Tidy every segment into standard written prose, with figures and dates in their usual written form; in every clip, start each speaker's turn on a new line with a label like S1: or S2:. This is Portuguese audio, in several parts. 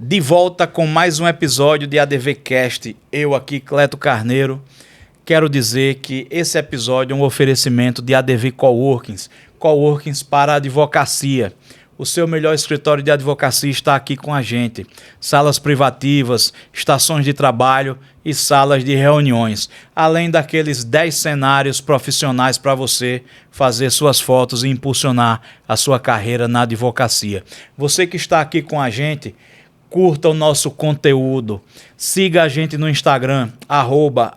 S1: De volta com mais um episódio de ADVcast. Eu aqui, Cleto Carneiro. Quero dizer que esse episódio é um oferecimento de ADV Coworkings. Coworkings para a advocacia. O seu melhor escritório de advocacia está aqui com a gente. Salas privativas, estações de trabalho e salas de reuniões. Além daqueles 10 cenários profissionais para você fazer suas fotos e impulsionar a sua carreira na advocacia. Você que está aqui com a gente, curta o nosso conteúdo, siga a gente no Instagram,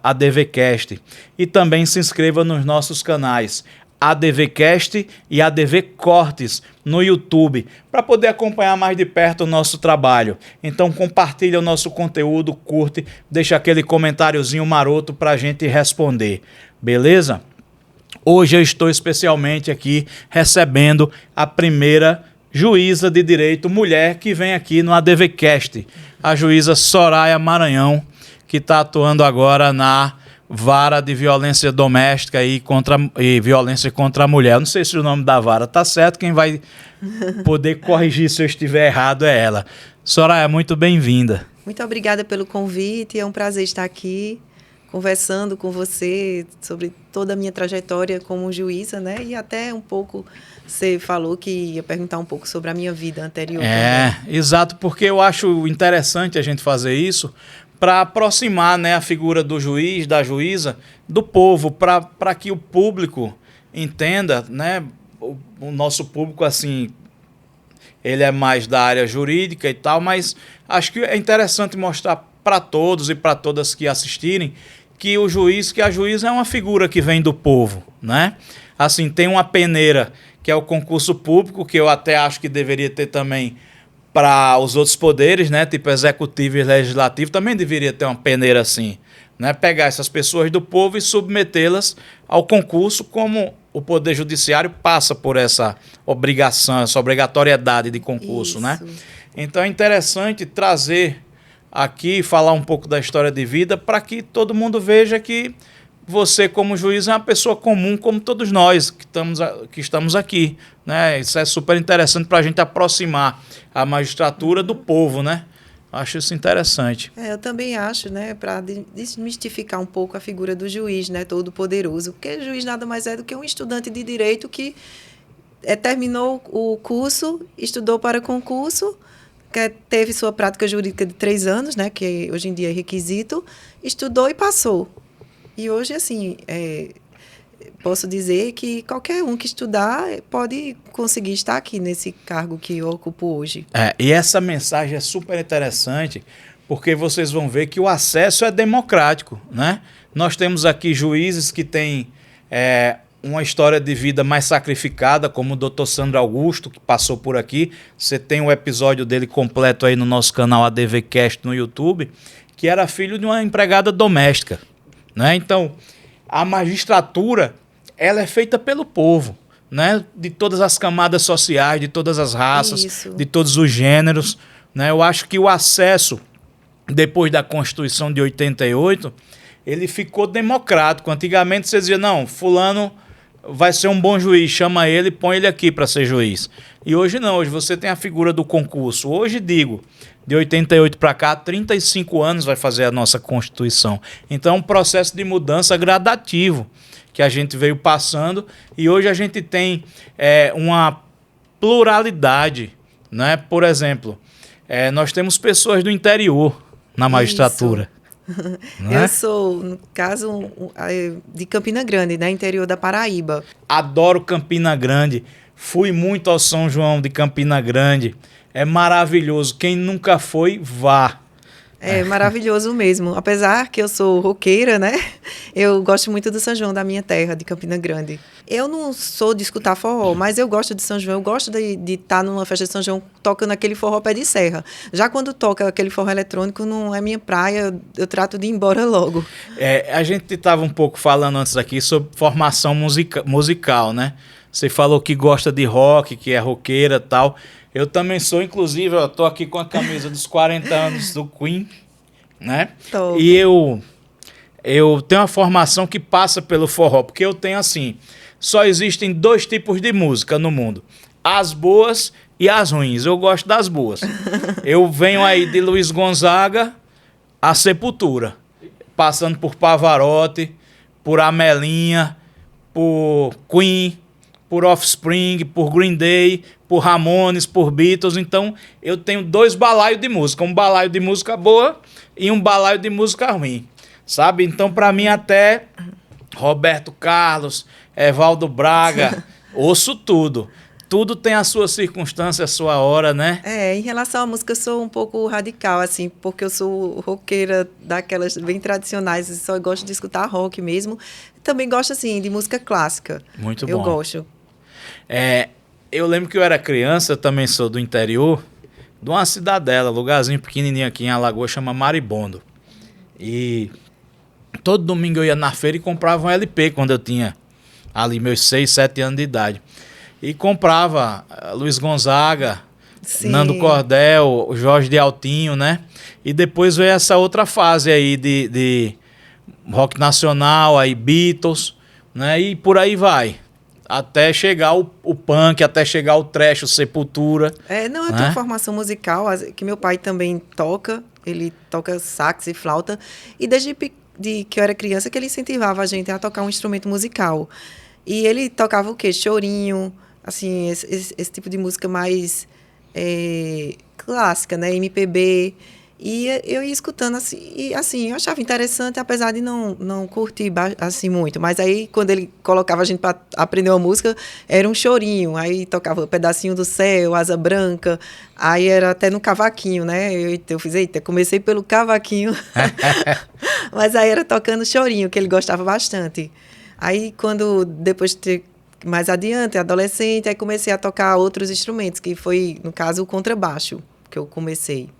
S1: @ADVcast, e também se inscreva nos nossos canais ADVcast e ADV Cortes no YouTube, para poder acompanhar mais de perto o nosso trabalho. Então compartilha o nosso conteúdo, curte, deixa aquele comentáriozinho maroto para a gente responder, beleza? Hoje eu estou especialmente aqui recebendo a primeira juíza de direito mulher que vem aqui no ADVcast, a juíza Soraya Maranhão, que está atuando agora na vara de violência doméstica e violência contra a mulher. Eu não sei se o nome da vara está certo, quem vai poder corrigir se eu estiver errado é ela. Soraya, muito bem-vinda.
S2: Muito obrigada pelo convite, é um prazer estar aqui conversando com você sobre toda a minha trajetória como juíza, né? E até um pouco, você falou que ia perguntar um pouco sobre a minha vida anterior. Também.
S1: Exato, porque eu acho interessante a gente fazer isso para aproximar, né, a figura do juiz, da juíza, do povo, para que o público entenda, né, o nosso público, assim, ele é mais da área jurídica e tal, mas acho que é interessante mostrar para todos e para todas que assistirem que a juíza é uma figura que vem do povo, né? Assim, tem uma peneira, que é o concurso público, que eu até acho que deveria ter também para os outros poderes, né? Tipo executivo e legislativo, também deveria ter uma peneira assim, né? Pegar essas pessoas do povo e submetê-las ao concurso, como o Poder Judiciário passa por essa obrigação, essa obrigatoriedade de concurso, né? Então é interessante trazer aqui, falar um pouco da história de vida, para que todo mundo veja que você, como juiz, é uma pessoa comum, como todos nós que estamos aqui, né? Isso é super interessante para a gente aproximar a magistratura do povo, né? Acho isso interessante.
S2: Eu também acho, né? Para desmistificar um pouco a figura do juiz, né? Todo poderoso. Porque o juiz nada mais é do que um estudante de direito que terminou o curso, estudou para concurso, que teve sua prática jurídica de 3 anos, né? Que hoje em dia é requisito, estudou e passou. E hoje, assim, posso dizer que qualquer um que estudar pode conseguir estar aqui nesse cargo que eu ocupo hoje.
S1: E essa mensagem é super interessante, porque vocês vão ver que o acesso é democrático, né? Nós temos aqui juízes que têm uma história de vida mais sacrificada, como o Dr. Sandro Augusto, que passou por aqui. Você tem o episódio dele completo aí no nosso canal ADVcast no YouTube, que era filho de uma empregada doméstica, né? Então, a magistratura, ela é feita pelo povo, né? De todas as camadas sociais, de todas as raças,
S2: Isso.
S1: De todos os gêneros, né? Eu acho que o acesso, depois da Constituição de 88, ele ficou democrático. Antigamente você dizia, não, fulano vai ser um bom juiz, chama ele, põe ele aqui para ser juiz. E hoje não, hoje você tem a figura do concurso. Hoje, digo, de 88 para cá, 35 anos vai fazer a nossa Constituição. Então, é um processo de mudança gradativo que a gente veio passando, e hoje a gente tem uma pluralidade, né? Por exemplo, nós temos pessoas do interior na magistratura.
S2: Eu sou, no caso, de Campina Grande, né, interior da Paraíba.
S1: Adoro Campina Grande. Fui muito ao São João de Campina Grande. É maravilhoso. Quem nunca foi, vá.
S2: É maravilhoso mesmo. Apesar que eu sou roqueira, né? Eu gosto muito do São João da minha terra, de Campina Grande. Eu não sou de escutar forró, mas eu gosto de São João. Eu gosto de estar numa festa de São João tocando aquele forró pé de serra. Já quando toca aquele forró eletrônico, não é minha praia, eu trato de ir embora logo.
S1: A gente estava um pouco falando antes aqui sobre formação musical, né? Você falou que gosta de rock, que é roqueira e tal. Eu também sou, inclusive, eu tô aqui com a camisa dos 40 anos do Queen, né?
S2: Top.
S1: E eu tenho uma formação que passa pelo forró, porque eu tenho assim, só existem 2 tipos de música no mundo, as boas e as ruins. Eu gosto das boas. Eu venho aí de Luiz Gonzaga a Sepultura, passando por Pavarotti, por Amelinha, por Queen, por Offspring, por Green Day, por Ramones, por Beatles. Então, eu tenho 2 balaios de música. Um balaio de música boa e um balaio de música ruim. Sabe? Então, pra mim, até Roberto Carlos, Evaldo Braga, ouço tudo. Tudo tem a sua circunstância, a sua hora, né?
S2: Em relação à música, eu sou um pouco radical, assim, porque eu sou roqueira daquelas bem tradicionais, só gosto de escutar rock mesmo. Também gosto, assim, de música clássica.
S1: Muito bom.
S2: Eu gosto.
S1: Eu lembro que eu era criança, eu também sou do interior, de uma cidadela, lugarzinho pequenininho aqui em Alagoas, chama Maribondo. E todo domingo eu ia na feira e comprava um LP quando eu tinha ali meus 6, 7 anos de idade. E comprava Luiz Gonzaga,
S2: Sim.
S1: Nando Cordel, Jorge de Altinho, né? E depois veio essa outra fase aí de rock nacional, aí Beatles, né? E por aí vai. Até chegar o punk, até chegar o thrash, o Sepultura.
S2: Eu tenho formação musical, que meu pai também toca. Ele toca sax e flauta. E desde que eu era criança que ele incentivava a gente a tocar um instrumento musical. E ele tocava o quê? Chorinho, assim, esse tipo de música mais clássica, né? MPB. E eu ia escutando assim, e assim, eu achava interessante, apesar de não curtir assim muito. Mas aí, quando ele colocava a gente para aprender uma música, era um chorinho. Aí tocava Pedacinho do Céu, Asa Branca. Aí era até no cavaquinho, né? Eu fiz, comecei pelo cavaquinho. Mas aí era tocando chorinho, que ele gostava bastante. Aí, depois de mais adiante, adolescente, aí comecei a tocar outros instrumentos, que foi, no caso, o contrabaixo, que eu comecei.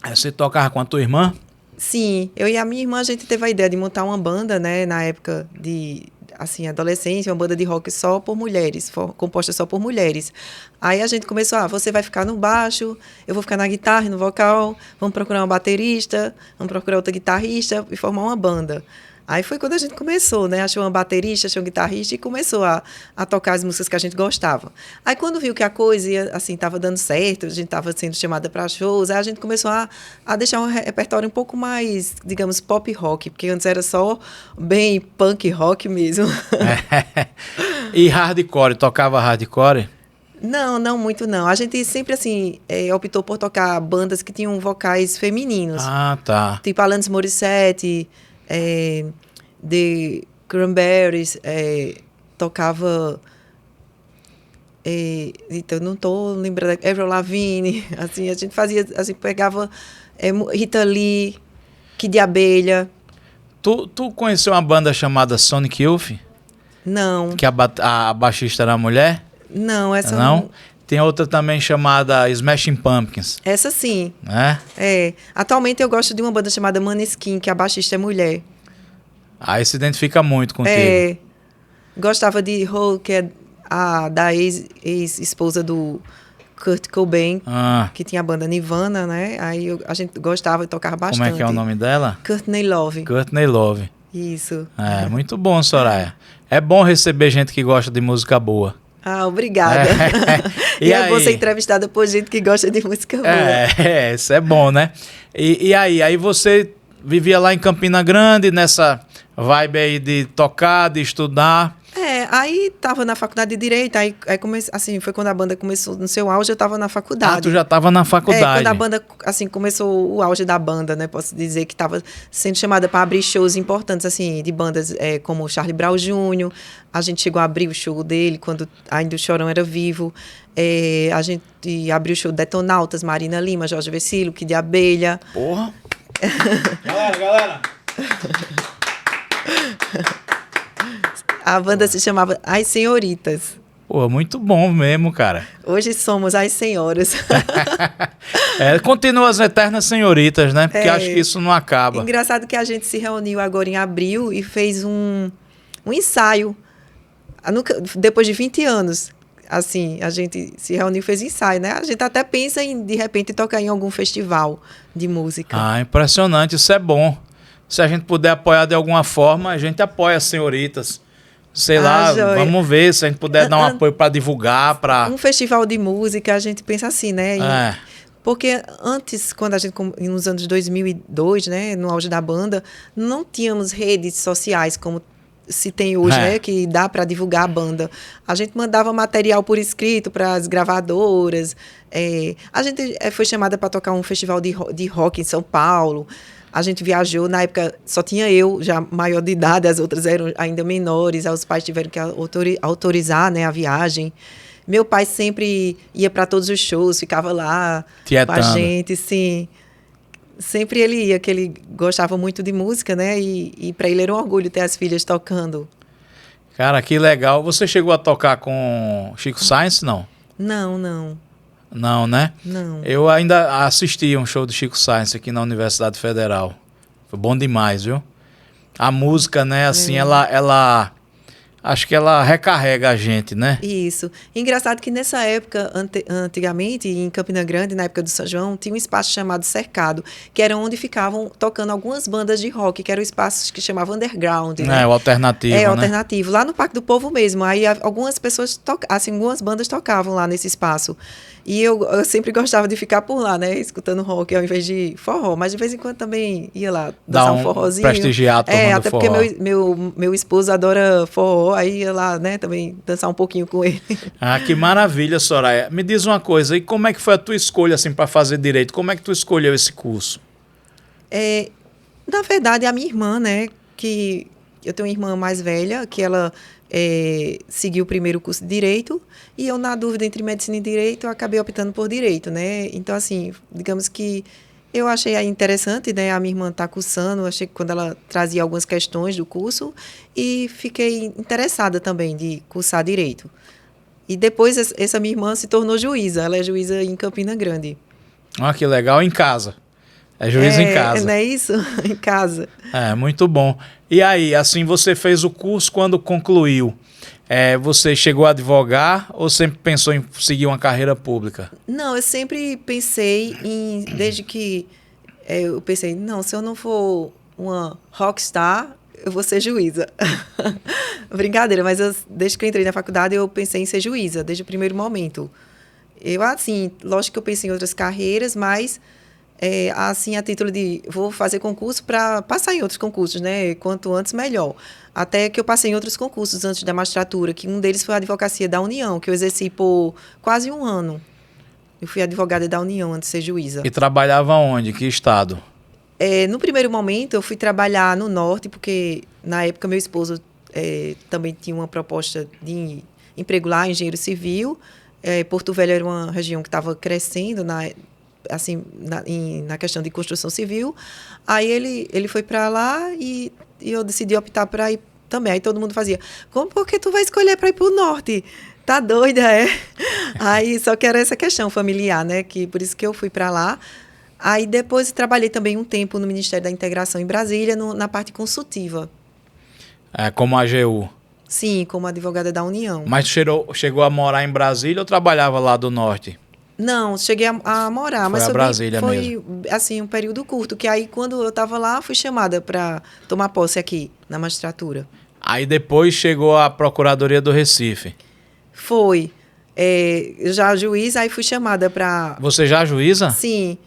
S1: Você tocava com a tua irmã?
S2: Sim, eu e a minha irmã, a gente teve a ideia de montar uma banda, né, na época de, assim, adolescência, uma banda de rock só por mulheres, composta só por mulheres. Aí a gente começou, você vai ficar no baixo, eu vou ficar na guitarra e no vocal, vamos procurar uma baterista, vamos procurar outra guitarrista e formar uma banda. Aí foi quando a gente começou, né? Achou uma baterista, achou um guitarrista e começou a tocar as músicas que a gente gostava. Aí quando viu que a coisa ia, assim, estava dando certo, a gente estava sendo chamada para shows, aí a gente começou a deixar um repertório um pouco mais, digamos, pop rock, porque antes era só bem punk rock mesmo.
S1: E hardcore, tocava hardcore?
S2: Não muito não. A gente sempre, assim, optou por tocar bandas que tinham vocais femininos.
S1: Ah, tá.
S2: Tipo Alanis Morissette, The Cranberries, tocava, então não estou lembrando, Avril Lavigne, assim, a gente fazia, assim, pegava Rita Lee, Kid de Abelha.
S1: Tu conheceu uma banda chamada Sonic Youth?
S2: Não.
S1: Que a baixista era mulher?
S2: Não, essa
S1: não. Tem outra também chamada Smashing Pumpkins.
S2: Essa sim.
S1: É?
S2: Atualmente eu gosto de uma banda chamada Maneskin, que a baixista é mulher.
S1: Aí se identifica muito contigo.
S2: Gostava de Hole, que é da ex-esposa do Kurt Cobain, que tinha a banda Nirvana, né? Aí a gente gostava e tocava bastante.
S1: Como é que é o nome dela?
S2: Courtney Love.
S1: Courtney Love.
S2: Isso.
S1: Muito bom, Soraya. É bom receber gente que gosta de música boa.
S2: Obrigada. E é bom ser entrevistada por gente que gosta de música boa.
S1: Isso é bom, né? E aí você vivia lá em Campina Grande, nessa vibe aí de tocar, de estudar.
S2: Aí tava na faculdade de Direito, aí comecei, assim, foi quando a banda começou no seu auge, eu tava na faculdade.
S1: Tu já tava na faculdade.
S2: Quando a banda, assim, começou o auge da banda, né, posso dizer que tava sendo chamada para abrir shows importantes, assim, de bandas como Charlie Brown Jr., a gente chegou a abrir o show dele quando ainda o Chorão era vivo, a gente abriu o show de Detonautas, Marina Lima, Jorge Vecilo, Kid de Abelha.
S1: Porra! Galera!
S2: A banda se chamava As Senhoritas.
S1: Pô, muito bom mesmo, cara.
S2: Hoje somos As Senhoras.
S1: Continua as eternas senhoritas, né? Porque acho que isso não acaba.
S2: Engraçado que a gente se reuniu agora em abril e fez um ensaio. Depois de 20 anos, assim, a gente se reuniu e fez ensaio, né? A gente até pensa em, de repente, tocar em algum festival de música.
S1: Impressionante. Isso é bom. Se a gente puder apoiar de alguma forma, a gente apoia as senhoritas. Sei lá,
S2: joia.
S1: vamos ver se a gente puder dar um apoio para divulgar, para...
S2: Um festival de música, a gente pensa assim, né?
S1: É.
S2: Porque antes, quando a gente, nos anos 2002, né, no auge da banda, não tínhamos redes sociais como se tem hoje, né, que dá para divulgar a banda. A gente mandava material por escrito para as gravadoras. A gente foi chamada para tocar um festival de rock em São Paulo. A gente viajou, na época só tinha eu, já maior de idade, as outras eram ainda menores, aí os pais tiveram que autorizar, né, a viagem. Meu pai sempre ia para todos os shows, ficava lá com a gente, sim. Sempre ele ia, que ele gostava muito de música, né? E para ele era um orgulho ter as filhas tocando.
S1: Cara, que legal. Você chegou a tocar com Chico Science, não?
S2: Não, não.
S1: Não, né?
S2: Não.
S1: Eu ainda assisti um show do Chico Science aqui na Universidade Federal. Foi bom demais, viu? A música, né, assim, ela acho que ela recarrega a gente, né?
S2: Isso. Engraçado que nessa época, antigamente, em Campina Grande, na época do São João, tinha um espaço chamado Cercado, que era onde ficavam tocando algumas bandas de rock, que era um espaço que chamava underground, né?
S1: O alternativo, né?
S2: Alternativo. Lá no Parque do Povo mesmo. Aí algumas pessoas, algumas bandas tocavam lá nesse espaço. E eu sempre gostava de ficar por lá, né? Escutando rock ao invés de forró. Mas de vez em quando também ia lá dançar um forrozinho.
S1: Prestigiar a turma
S2: até
S1: do
S2: porque
S1: forró.
S2: meu esposo adora forró. Aí ia lá, né? Também dançar um pouquinho com ele.
S1: Ah, que maravilha, Soraya. Me diz uma coisa. E como é que foi a tua escolha, assim, para fazer direito? Como é que tu escolheu esse curso?
S2: Na verdade, a minha irmã, né? Que eu tenho uma irmã mais velha, que ela seguiu o primeiro curso de Direito, e eu, na dúvida entre Medicina e Direito, eu acabei optando por Direito, né? Então, assim, digamos que eu achei interessante, né? A minha irmã está cursando, achei que quando ela trazia algumas questões do curso, e fiquei interessada também de cursar Direito. E depois, essa minha irmã se tornou juíza, ela é juíza em Campina Grande.
S1: Ah, que legal, em casa. É juiz em casa.
S2: Não é isso? Em casa.
S1: Muito bom. E aí, assim, você fez o curso, quando concluiu, você chegou a advogar ou sempre pensou em seguir uma carreira pública?
S2: Não, eu sempre pensei desde que eu pensei, não, se eu não for uma rockstar, eu vou ser juíza. Brincadeira, mas desde que eu entrei na faculdade, eu pensei em ser juíza, desde o primeiro momento. Eu, assim, lógico que eu pensei em outras carreiras, mas... assim, a título de vou fazer concurso para passar em outros concursos, né? Quanto antes, melhor. Até que eu passei em outros concursos antes da magistratura, que um deles foi a advocacia da União, que eu exerci por quase um ano. Eu fui advogada da União antes de ser juíza.
S1: E trabalhava onde? Que estado?
S2: No primeiro momento, eu fui trabalhar no norte, porque na época meu esposo também tinha uma proposta de emprego lá, engenheiro civil. Porto Velho era uma região que estava crescendo assim, na questão de construção civil. Aí ele foi para lá e eu decidi optar para ir também. Aí todo mundo fazia, por que tu vai escolher para ir para o norte? Tá doida, é? Aí só que era essa questão familiar, né? Que por isso que eu fui para lá. Aí depois trabalhei também um tempo no Ministério da Integração em Brasília, na parte consultiva.
S1: Como AGU?
S2: Sim, como advogada da União.
S1: Mas chegou a morar em Brasília ou trabalhava lá do norte?
S2: Não, cheguei a morar, mas foi assim, um período curto, que aí quando eu estava lá, fui chamada para tomar posse aqui, na magistratura.
S1: Aí depois chegou a Procuradoria do Recife?
S2: Foi. Já juíza, aí fui chamada para...
S1: Você já juíza?
S2: Sim.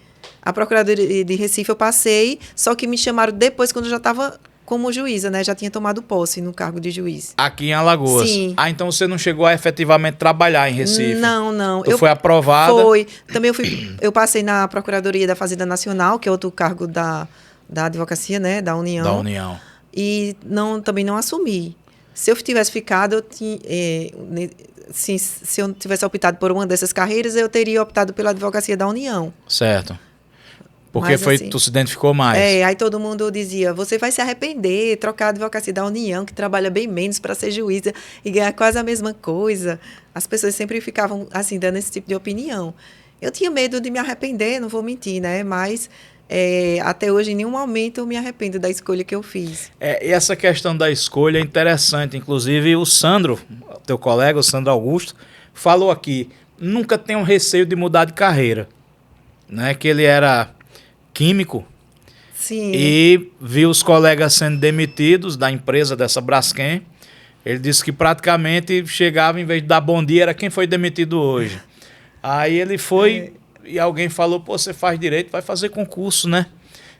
S2: A Procuradoria de Recife eu passei, só que me chamaram depois, quando eu já estava como juíza, né? Já tinha tomado posse no cargo de juiz.
S1: Aqui em Alagoas?
S2: Sim.
S1: Então você não chegou a efetivamente trabalhar em Recife?
S2: Não.
S1: Tu foi aprovada?
S2: Foi. Também eu passei na Procuradoria da Fazenda Nacional, que é outro cargo da advocacia, né? Da União.
S1: Da União.
S2: E também não assumi. Se eu tivesse ficado, se eu tivesse optado por uma dessas carreiras, eu teria optado pela advocacia da União.
S1: Certo. Porque assim, tu se identificou mais.
S2: Aí todo mundo dizia, você vai se arrepender, trocar a advocacia da União, que trabalha bem menos, para ser juíza e ganhar quase a mesma coisa. As pessoas sempre ficavam, assim, dando esse tipo de opinião. Eu tinha medo de me arrepender, não vou mentir, né? Mas até hoje, em nenhum momento, eu me arrependo da escolha que eu fiz.
S1: E essa questão da escolha é interessante. Inclusive, o Sandro, teu colega, o Sandro Augusto, falou aqui, nunca tenho receio de mudar de carreira. Né? Que ele era químico.
S2: Sim.
S1: E viu os colegas sendo demitidos da empresa dessa Braskem. Ele disse que praticamente chegava, em vez de dar bom dia, era quem foi demitido hoje. Aí ele foi e alguém falou, pô, você faz direito, vai fazer concurso, né?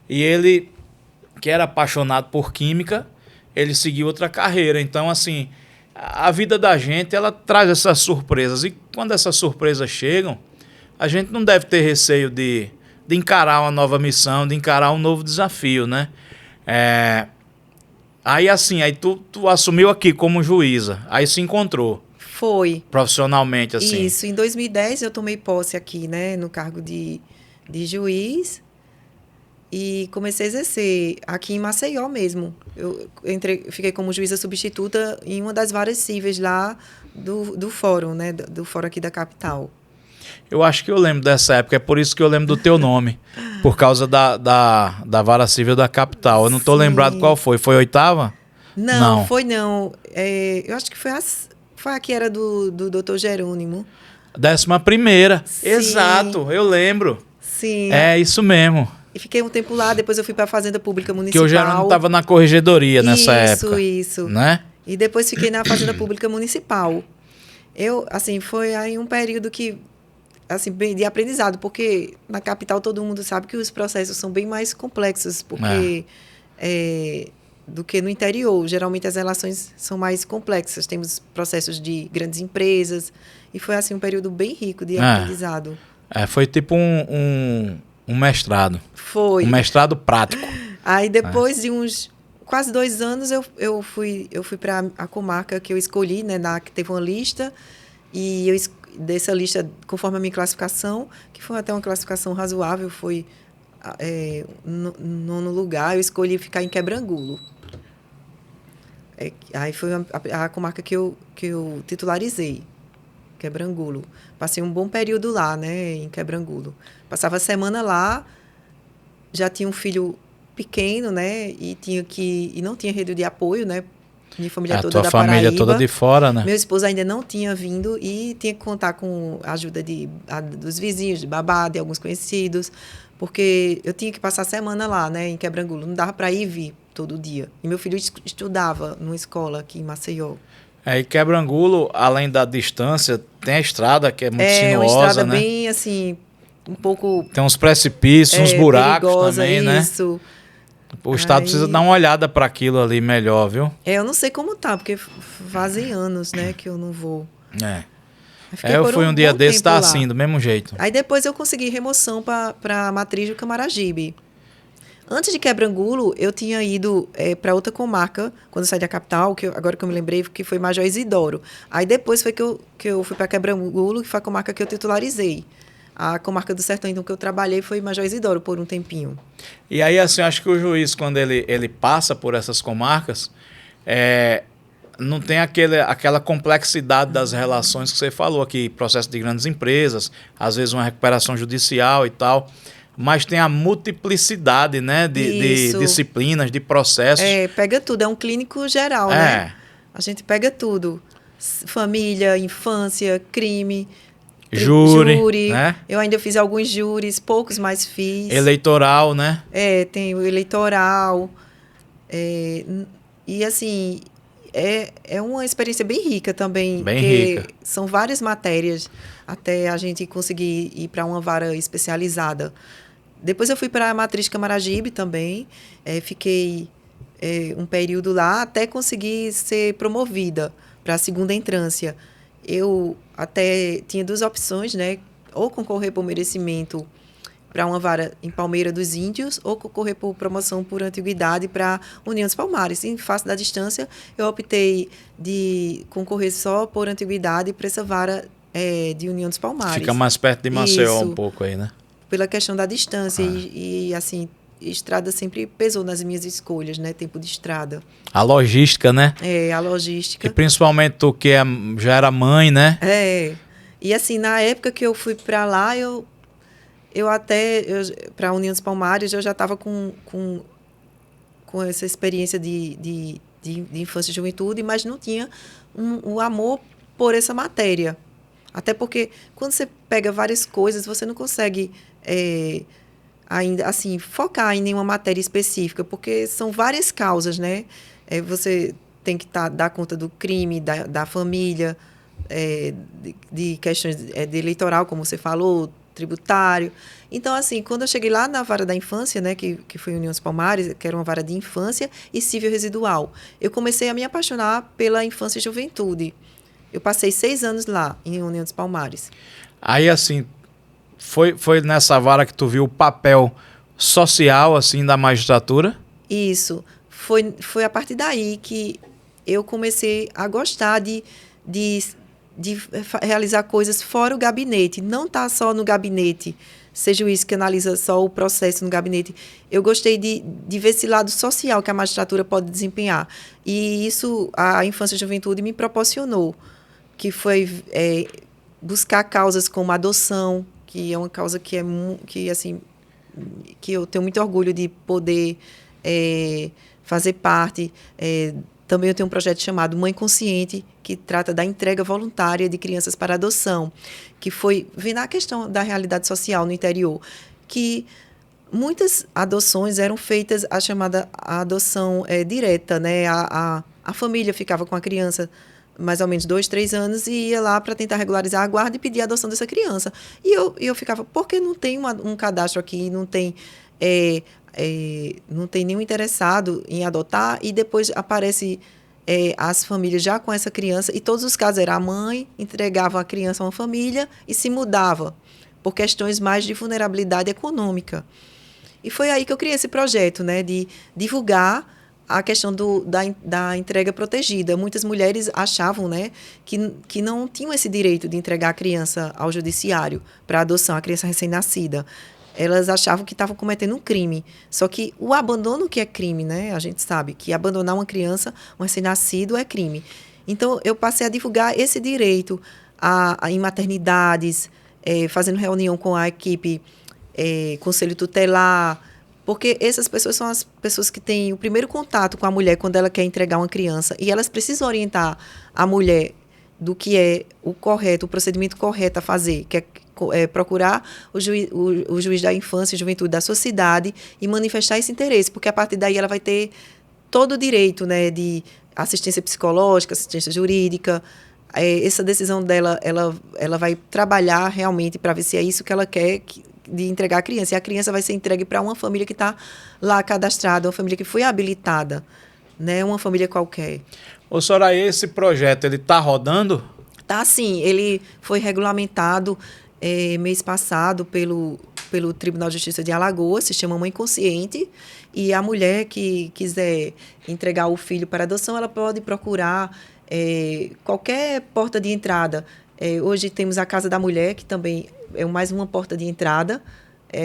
S1: E ele, que era apaixonado por química, ele seguiu outra carreira. Então, assim, a vida da gente, ela traz essas surpresas. E quando essas surpresas chegam, a gente não deve ter receio de encarar uma nova missão, de encarar um novo desafio, né? Aí assim, aí tu assumiu aqui como juíza, aí se encontrou.
S2: Foi.
S1: Profissionalmente, assim.
S2: Isso, em 2010 eu tomei posse aqui, né, no cargo de juiz e comecei a exercer aqui em Maceió mesmo. Eu fiquei como juíza substituta em uma das várias cíveis lá do fórum, né, do fórum aqui da capital.
S1: Eu acho que eu lembro dessa época, é por isso que eu lembro do teu nome, por causa da Vara Civil da capital. Eu não estou lembrado qual foi. Foi 8ª?
S2: Não, foi não. Eu acho que foi a que era do Dr. Jerônimo.
S1: 11ª.
S2: Sim.
S1: Exato, eu lembro.
S2: Sim.
S1: É isso mesmo.
S2: E fiquei um tempo lá, depois eu fui para a Fazenda Pública Municipal.
S1: Que o Jerônimo estava na corregedoria nessa época.
S2: Isso.
S1: Né?
S2: E depois fiquei na Fazenda Pública Municipal. Assim, foi aí um período que, assim, bem de aprendizado, porque na capital todo mundo sabe que os processos são bem mais complexos, porque do que no interior. Geralmente as relações são mais complexas. Temos processos de grandes empresas e foi assim um período bem rico de aprendizado.
S1: Foi tipo um mestrado.
S2: Foi.
S1: Um mestrado prático.
S2: Aí depois de uns quase 2 anos eu fui para a comarca que eu escolhi, né, que teve uma lista e dessa lista, conforme a minha classificação, que foi até uma classificação razoável, foi nono lugar, eu escolhi ficar em Quebrangulo. Aí foi a comarca que eu titularizei, Quebrangulo. Passei um bom período lá, né, em Quebrangulo. Passava a semana lá, já tinha um filho pequeno, né, e não tinha rede de apoio, né, minha família toda da Paraíba. A tua família toda
S1: de fora, né?
S2: Meu esposo ainda não tinha vindo e tinha que contar com a ajuda dos vizinhos, de babá, de alguns conhecidos, porque eu tinha que passar a semana lá, né, em Quebrangulo. Não dava para ir e vir todo dia. E meu filho estudava numa escola aqui em Maceió.
S1: E Quebrangulo, além da distância, tem a estrada que é muito sinuosa, né? É uma estrada
S2: bem, assim, um pouco...
S1: Tem uns precipícios, uns buracos
S2: perigosa,
S1: também, né?
S2: Isso.
S1: O Estado precisa dar uma olhada para aquilo ali melhor, viu?
S2: Eu não sei como tá, porque fazem anos, né, que eu não vou.
S1: Eu fui um dia desse, tá assim, do mesmo jeito.
S2: Aí depois eu consegui remoção para a matriz do Camaragibe. Antes de Quebrangulo, eu tinha ido para outra comarca, quando eu saí da capital, agora que eu me lembrei, que foi Major Isidoro. Aí depois foi que eu fui para Quebrangulo, que foi a comarca que eu titularizei. A comarca do Sertão, então, que eu trabalhei foi Major Isidoro por um tempinho.
S1: E aí, assim, acho que o juiz, quando ele passa por essas comarcas, não tem aquela complexidade das relações que você falou aqui, processo de grandes empresas, às vezes uma recuperação judicial e tal, mas tem a multiplicidade, né, de disciplinas, de processos.
S2: Pega tudo, é um clínico geral, né? A gente pega tudo. Família, infância, crime... Júri, né? Eu ainda fiz alguns júris, poucos, mas fiz.
S1: Eleitoral, né?
S2: Tem o eleitoral. E, assim, é uma experiência bem rica também.
S1: Bem rica.
S2: São várias matérias até a gente conseguir ir para uma vara especializada. Depois eu fui para a Matriz Camaragibe também. Fiquei um período lá até conseguir ser promovida para a segunda entrância. Eu até tinha 2 opções, né? Ou concorrer por merecimento para uma vara em Palmeira dos Índios, ou concorrer por promoção por antiguidade para União dos Palmares. Em face da distância, eu optei de concorrer só por antiguidade para essa vara de União dos Palmares.
S1: Fica mais perto de Maceió um pouco aí, né?
S2: Pela questão da distância e assim... Estrada sempre pesou nas minhas escolhas, né? Tempo de estrada.
S1: A logística, né?
S2: A logística.
S1: E principalmente tu que já era mãe, né?
S2: E assim, na época que eu fui para lá, para a União dos Palmares, eu já estava com essa experiência de infância e juventude, mas não tinha o amor por essa matéria. Até porque, quando você pega várias coisas, você não consegue... ainda assim, focar em nenhuma matéria específica, porque são várias causas, né? Você tem que dar conta do crime, da família, de questões de eleitoral, como você falou, tributário. Então, assim, quando eu cheguei lá na vara da infância, né, que foi União dos Palmares, que era uma vara de infância e civil residual, eu comecei a me apaixonar pela infância e juventude. Eu passei 6 anos lá, em União dos Palmares.
S1: Aí, assim, foi nessa vara que tu viu o papel social, assim, da magistratura?
S2: Isso. Foi a partir daí que eu comecei a gostar de realizar coisas fora o gabinete. Não estar só no gabinete, ser juiz que analisa só o processo no gabinete. Eu gostei de ver esse lado social que a magistratura pode desempenhar. E isso a Infância e Juventude me proporcionou, que foi buscar causas como a adoção, que é uma causa que eu tenho muito orgulho de poder fazer parte. Também eu tenho um projeto chamado Mãe Consciente, que trata da entrega voluntária de crianças para adoção, que foi vendo a questão da realidade social no interior, que muitas adoções eram feitas a chamada adoção direta, né? A família ficava com a criança mais ou menos 2, 3 anos e ia lá para tentar regularizar a guarda e pedir a adoção dessa criança. E eu ficava, por que não tem um cadastro aqui, não tem nenhum interessado em adotar, e depois aparece as famílias já com essa criança, e todos os casos era a mãe entregava a criança a uma família e se mudava por questões mais de vulnerabilidade econômica. E foi aí que eu criei esse projeto, né, de divulgar a questão da entrega protegida. Muitas mulheres achavam, né, que não tinham esse direito de entregar a criança ao judiciário para adoção, a criança recém-nascida. Elas achavam que estavam cometendo um crime. Só que o abandono que é crime, né? A gente sabe que abandonar uma criança, um recém-nascido, é crime. Então, eu passei a divulgar esse direito em maternidades, fazendo reunião com a equipe, conselho tutelar, porque essas pessoas são as pessoas que têm o primeiro contato com a mulher quando ela quer entregar uma criança. E elas precisam orientar a mulher do que é o correto, o procedimento correto a fazer, que é procurar o juiz da infância e juventude da sua cidade e manifestar esse interesse, porque a partir daí ela vai ter todo o direito, né, de assistência psicológica, assistência jurídica. Essa decisão dela, ela vai trabalhar realmente para ver se é isso que ela quer de entregar a criança. E a criança vai ser entregue para uma família que está lá cadastrada, uma família que foi habilitada, né, uma família qualquer.
S1: Ô, Soraya, esse projeto, ele está rodando?
S2: Tá, sim. Ele foi regulamentado mês passado pelo Tribunal de Justiça de Alagoas, se chama Mãe Consciente, e a mulher que quiser entregar o filho para adoção, ela pode procurar qualquer porta de entrada. Hoje temos a Casa da Mulher, que também é mais uma porta de entrada.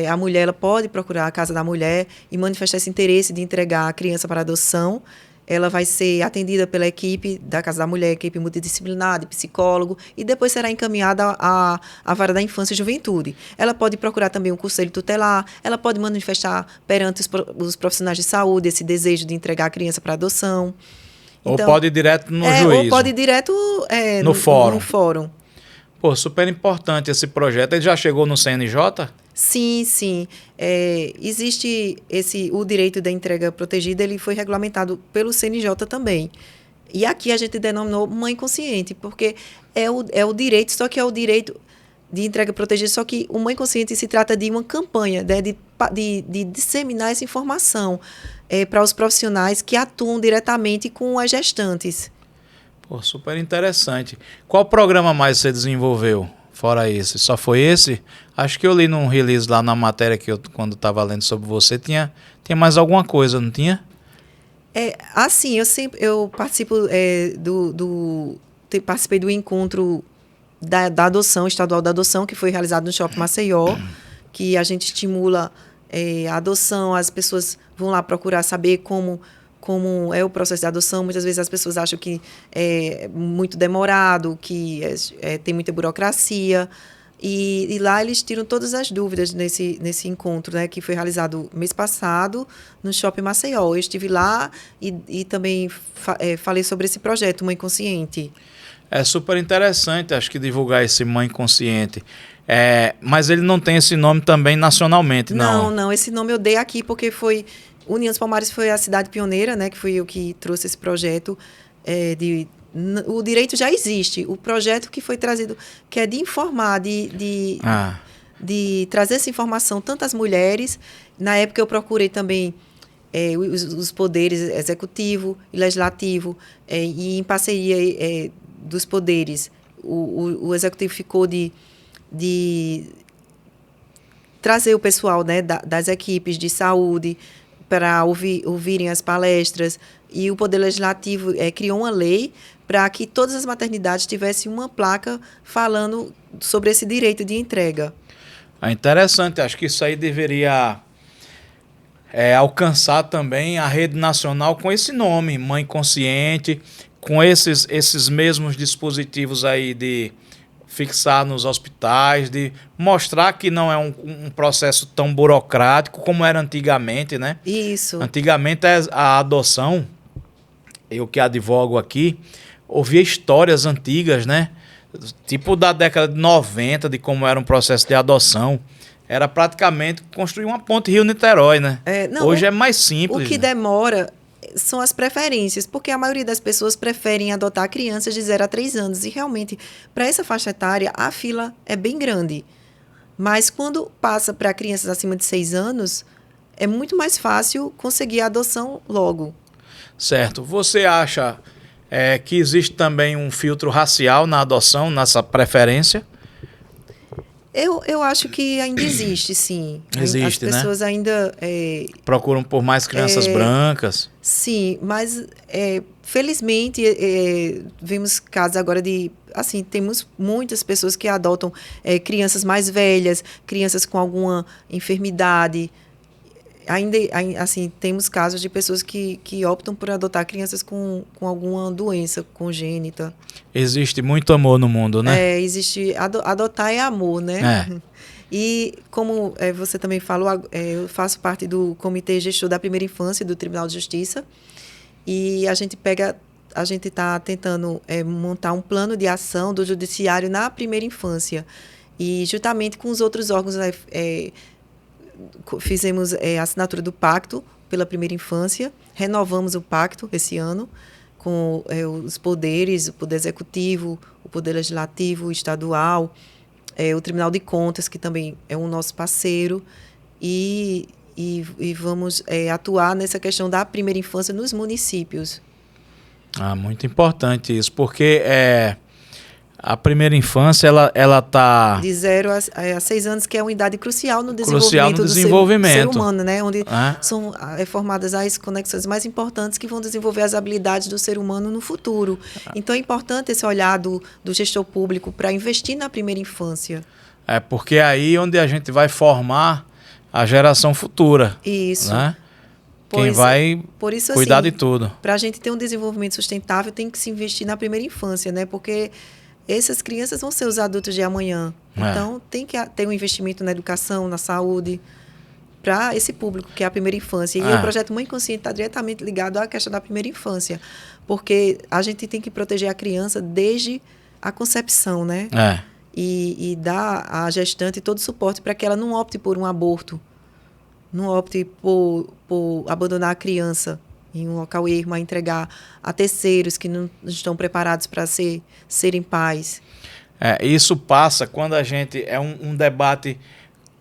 S2: A mulher ela pode procurar a Casa da Mulher e manifestar esse interesse de entregar a criança para adoção. Ela vai ser atendida pela equipe da Casa da Mulher, equipe multidisciplinar, de psicólogo, e depois será encaminhada à vara da infância e juventude. Ela pode procurar também um conselho tutelar, ela pode manifestar perante os profissionais de saúde esse desejo de entregar a criança para adoção.
S1: Então, ou pode ir direto no juízo.
S2: Ou pode ir direto
S1: no fórum.
S2: No fórum.
S1: Pô, super importante esse projeto. Ele já chegou no CNJ?
S2: Sim, sim. Existe o direito da entrega protegida, ele foi regulamentado pelo CNJ também. E aqui a gente denominou Mãe Consciente, porque é o direito, só que é o direito de entrega protegida, só que o Mãe Consciente se trata de uma campanha, né, de disseminar essa informação para os profissionais que atuam diretamente com as gestantes.
S1: Pô, super interessante. Qual programa mais você desenvolveu? Fora esse, só foi esse? Acho que eu li num release lá na matéria que quando estava lendo sobre você, tinha mais alguma coisa, não tinha?
S2: Assim, eu participo participei do encontro da adoção, estadual da adoção, que foi realizado no Shopping Maceió, que a gente estimula a adoção, as pessoas vão lá procurar saber como é o processo de adoção. Muitas vezes as pessoas acham que é muito demorado, que tem muita burocracia. E lá eles tiram todas as dúvidas nesse encontro, né, que foi realizado mês passado no Shopping Maceió. Eu estive lá e também falei sobre esse projeto, Mãe Consciente.
S1: É super interessante, acho que divulgar esse Mãe Consciente. Mas ele não tem esse nome também nacionalmente, não?
S2: Não, esse nome eu dei aqui porque União dos Palmares foi a cidade pioneira, né, que foi eu que trouxe esse projeto O direito já existe. O projeto que foi trazido, que é de informar, de trazer essa informação tanto às mulheres. Na época eu procurei também os poderes executivo e legislativo, e em parceria dos poderes, o executivo ficou de trazer o pessoal, né, das equipes de saúde para ouvirem as palestras, e o Poder Legislativo criou uma lei para que todas as maternidades tivessem uma placa falando sobre esse direito de entrega.
S1: Interessante, acho que isso aí deveria alcançar também a rede nacional com esse nome, Mãe Consciente, com esses mesmos dispositivos aí de fixar nos hospitais, de mostrar que não é um processo tão burocrático como era antigamente, né?
S2: Isso.
S1: Antigamente a adoção, eu que advogo aqui, ouvia histórias antigas, né? Tipo da década de 90, de como era um processo de adoção. Era praticamente construir uma ponte Rio-Niterói, né? Hoje é mais simples.
S2: O que demora são as preferências, porque a maioria das pessoas preferem adotar crianças de 0 a 3 anos. E realmente, para essa faixa etária, a fila é bem grande. Mas quando passa para crianças acima de 6 anos, é muito mais fácil conseguir a adoção logo.
S1: Certo. Você acha que existe também um filtro racial na adoção, nessa preferência?
S2: Eu acho que ainda existe, sim.
S1: Existe,
S2: as pessoas, né, ainda
S1: procuram por mais crianças brancas.
S2: Sim, mas felizmente vemos casos agora assim, temos muitas pessoas que adotam crianças mais velhas, crianças com alguma enfermidade. Ainda assim, temos casos de pessoas que optam por adotar crianças com alguma doença congênita.
S1: Existe muito amor no mundo, né?
S2: Existe. Adotar é amor, né? E como você também falou, eu faço parte do Comitê Gestor da Primeira Infância do Tribunal de Justiça, e a gente está tentando montar um plano de ação do judiciário na primeira infância. E juntamente com os outros órgãos, fizemos a assinatura do pacto pela primeira infância, renovamos o pacto esse ano com os poderes, o Poder Executivo, o Poder Legislativo, o Estadual, o Tribunal de Contas, que também é o nosso parceiro, e vamos atuar nessa questão da primeira infância nos municípios.
S1: Muito importante isso, porque a primeira infância, ela está...
S2: De 0 a 6 anos, que é uma idade crucial no desenvolvimento, do ser humano, né? Onde são formadas as conexões mais importantes que vão desenvolver as habilidades do ser humano no futuro. Então, é importante esse olhar do gestor público para investir na primeira infância.
S1: Porque é aí onde a gente vai formar a geração futura.
S2: Isso.
S1: Né? Quem vai cuidar de tudo.
S2: Para a gente ter um desenvolvimento sustentável, tem que se investir na primeira infância, né? Porque essas crianças vão ser os adultos de amanhã. Então, tem que ter um investimento na educação, na saúde, para esse público, que é a primeira infância. E o projeto Mãe Consciente está diretamente ligado à questão da primeira infância. Porque a gente tem que proteger a criança desde a concepção, né? E dar à gestante todo o suporte para que ela não opte por um aborto, não opte por abandonar a criança em um local ermo, a entregar a terceiros que não estão preparados para serem pais.
S1: Isso passa quando a gente... É um debate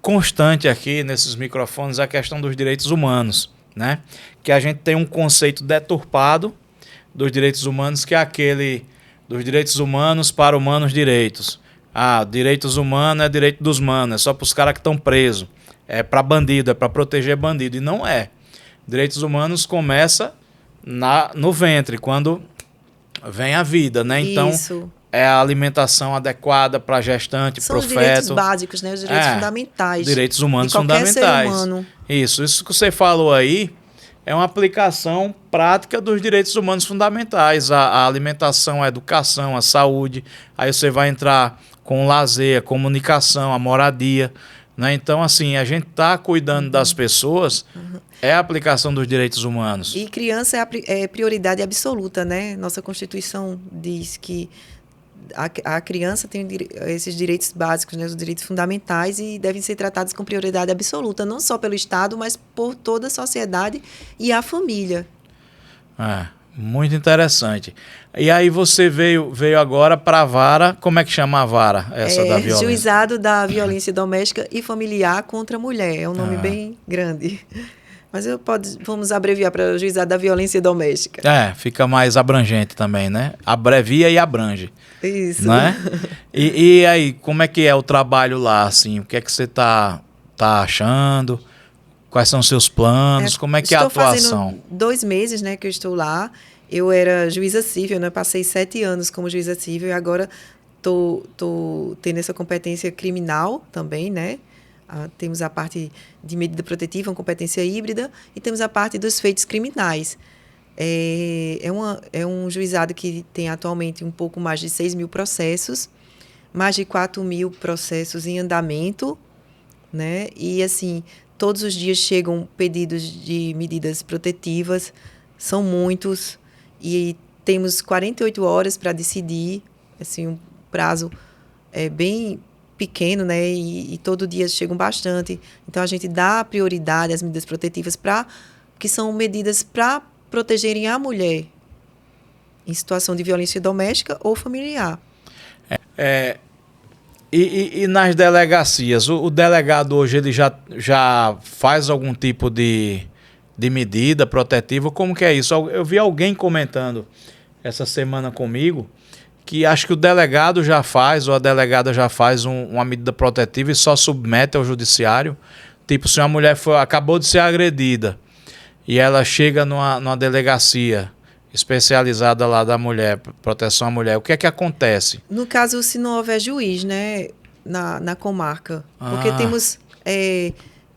S1: constante aqui nesses microfones, a questão dos direitos humanos, né? Que a gente tem um conceito deturpado dos direitos humanos, que é aquele dos direitos humanos para humanos direitos. Direitos humanos é direito dos manos, é só para os caras que estão presos. É para bandido, é para proteger bandido. E não é. Direitos humanos começa no ventre, quando vem a vida, né? Então,
S2: isso.
S1: É a alimentação adequada para a gestante, para o feto.
S2: São os direitos básicos, né? Os direitos fundamentais.
S1: Direitos humanos
S2: de qualquer
S1: fundamentais.
S2: Ser humano.
S1: Isso que você falou aí é uma aplicação prática dos direitos humanos fundamentais. A alimentação, a educação, a saúde. Aí você vai entrar com o lazer, a comunicação, a moradia. Né? Então, assim, a gente está cuidando das pessoas, é a aplicação dos direitos humanos.
S2: E criança é prioridade absoluta, né? Nossa Constituição diz que a criança tem esses direitos básicos, né? Os direitos fundamentais, e devem ser tratados com prioridade absoluta, não só pelo Estado, mas por toda a sociedade e a família.
S1: Muito interessante. E aí você veio agora para a vara, como é que chama a vara essa da violência?
S2: Juizado da Violência Doméstica e Familiar contra a Mulher. É um nome bem grande. Mas vamos abreviar para Juizado da Violência Doméstica.
S1: Fica mais abrangente também, né? Abrevia e abrange.
S2: Isso.
S1: Né? E aí, como é que é o trabalho lá, assim? O que é que você tá achando? Quais são os seus planos? Como é que é a atuação?
S2: Estou fazendo 2 meses, né, que eu estou lá. Eu era juíza civil, né? Passei 7 anos como juíza civil e agora tô tendo essa competência criminal também, né? Temos a parte de medida protetiva, uma competência híbrida, e temos a parte dos feitos criminais. É um juizado que tem atualmente um pouco mais de 6.000 processos, mais de 4.000 processos em andamento, né? E, assim, todos os dias chegam pedidos de medidas protetivas, são muitos, e temos 48 horas para decidir, assim, um prazo bem pequeno, né? E todo dia chegam bastante. Então, a gente dá prioridade às medidas protetivas, que são medidas para protegerem a mulher em situação de violência doméstica ou familiar.
S1: E nas delegacias, o delegado hoje ele já faz algum tipo de medida protetiva? Como que é isso? Eu vi alguém comentando essa semana comigo que acho que o delegado já faz, ou a delegada já faz uma medida protetiva e só submete ao judiciário. Tipo, se uma mulher acabou de ser agredida e ela chega numa delegacia especializada lá da mulher, proteção à mulher, o que é que acontece?
S2: No caso, se não houver juiz, né, na comarca. Porque temos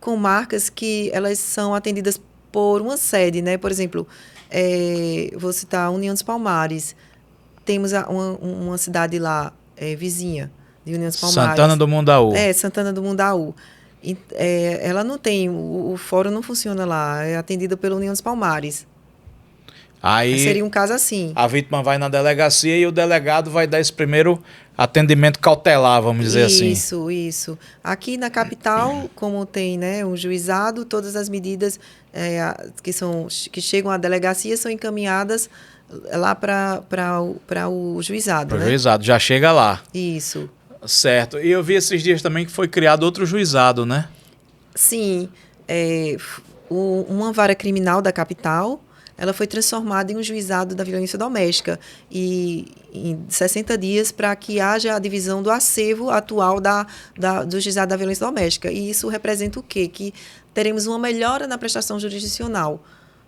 S2: comarcas que elas são atendidas por uma sede, né? Por exemplo, vou citar a União dos Palmares. Temos uma cidade lá, vizinha de União dos Palmares.
S1: Santana do Mundaú.
S2: Santana do Mundaú. Ela não tem, o fórum não funciona lá, é atendida pela União dos Palmares.
S1: Aí
S2: seria um caso assim.
S1: A vítima vai na delegacia e o delegado vai dar esse primeiro atendimento cautelar, vamos dizer assim.
S2: Isso. Aqui na capital, como tem, né, um juizado, todas as medidas que chegam à delegacia são encaminhadas lá para o juizado.
S1: Para o
S2: né?
S1: juizado, já chega lá.
S2: Isso.
S1: Certo. E eu vi esses dias também que foi criado outro juizado, né?
S2: Sim. Uma vara criminal da capital, ela foi transformada em um juizado da violência doméstica e em 60 dias para que haja a divisão do acervo atual do juizado da violência doméstica. E isso representa o quê? Que teremos uma melhora na prestação jurisdicional,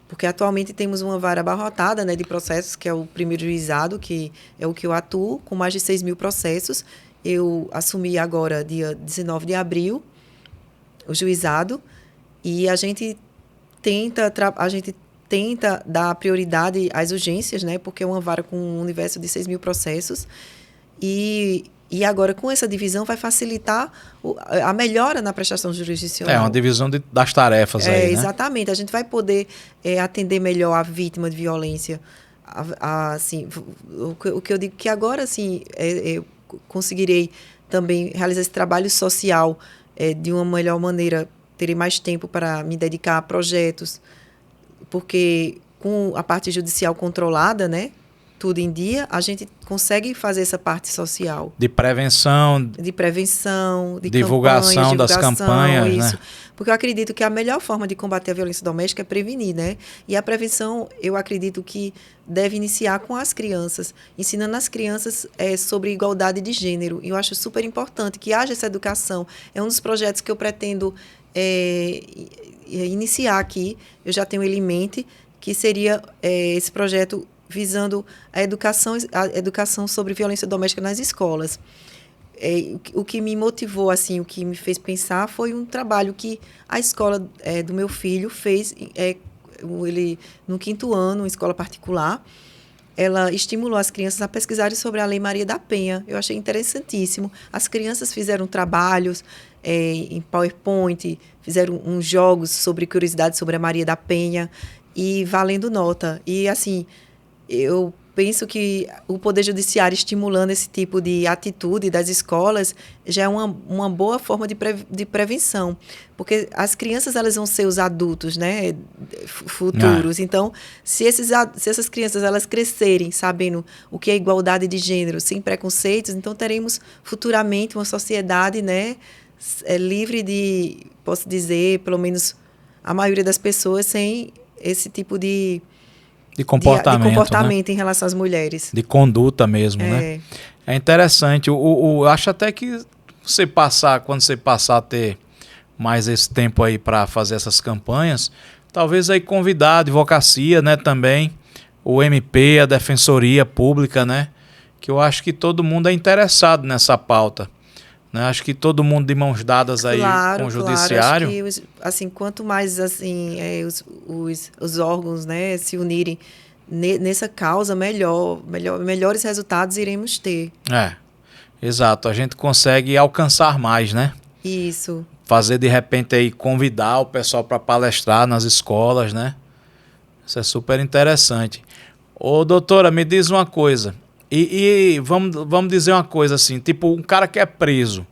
S2: porque atualmente temos uma vara abarrotada, né, de processos, que é o primeiro juizado, que é o que eu atuo, com mais de 6.000 processos. Eu assumi agora, dia 19 de abril, o juizado, e a gente tenta dar prioridade às urgências, né? Porque é uma vara com um universo de 6.000 processos. E agora, com essa divisão, vai facilitar a melhora na prestação jurisdicional.
S1: Uma divisão das tarefas aí, né?
S2: Exatamente. A gente vai poder atender melhor a vítima de violência. Assim, o que eu digo que agora, assim, eu conseguirei também realizar esse trabalho social de uma melhor maneira, terei mais tempo para me dedicar a projetos, porque com a parte judicial controlada, né, tudo em dia, a gente consegue fazer essa parte social.
S1: De prevenção,
S2: de
S1: divulgação das campanhas,
S2: isso.
S1: né?
S2: Porque eu acredito que a melhor forma de combater a violência doméstica é prevenir, né? E a prevenção, eu acredito que deve iniciar com as crianças, ensinando as crianças sobre igualdade de gênero. E eu acho super importante que haja essa educação. É um dos projetos que eu pretendo iniciar aqui. Eu já tenho ele em mente, que seria esse projeto visando a educação sobre violência doméstica nas escolas. O que me motivou, assim, o que me fez pensar foi um trabalho que a escola do meu filho fez, ele no 5º ano, uma escola particular. Ela estimulou as crianças a pesquisarem sobre a Lei Maria da Penha. Eu achei interessantíssimo. As crianças fizeram trabalhos em PowerPoint, fizeram uns jogos sobre curiosidades sobre a Maria da Penha e valendo nota. E, assim, eu penso que o Poder Judiciário estimulando esse tipo de atitude das escolas já é uma boa forma de prevenção, porque as crianças elas vão ser os adultos, né, futuros. Então, se essas crianças elas crescerem sabendo o que é igualdade de gênero, sem preconceitos, então teremos futuramente uma sociedade, né, livre de, posso dizer, pelo menos a maioria das pessoas sem esse tipo de comportamento,
S1: né?
S2: em relação às mulheres.
S1: De conduta mesmo, né? É interessante. Acho até que quando você passar a ter mais esse tempo aí para fazer essas campanhas, talvez aí convidar a advocacia, né, também, o MP, a Defensoria Pública, né? Que eu acho que todo mundo é interessado nessa pauta. Né? Acho que todo mundo de mãos dadas aí com o judiciário.
S2: Acho que, assim, quanto mais assim, os órgãos, né, se unirem nessa causa, melhores resultados iremos ter.
S1: Exato. A gente consegue alcançar mais, né?
S2: Isso.
S1: Fazer, de repente, aí, convidar o pessoal para palestrar nas escolas, né? Isso é super interessante. Ô, doutora, me diz uma coisa. E vamos dizer uma coisa assim, tipo, um cara que é preso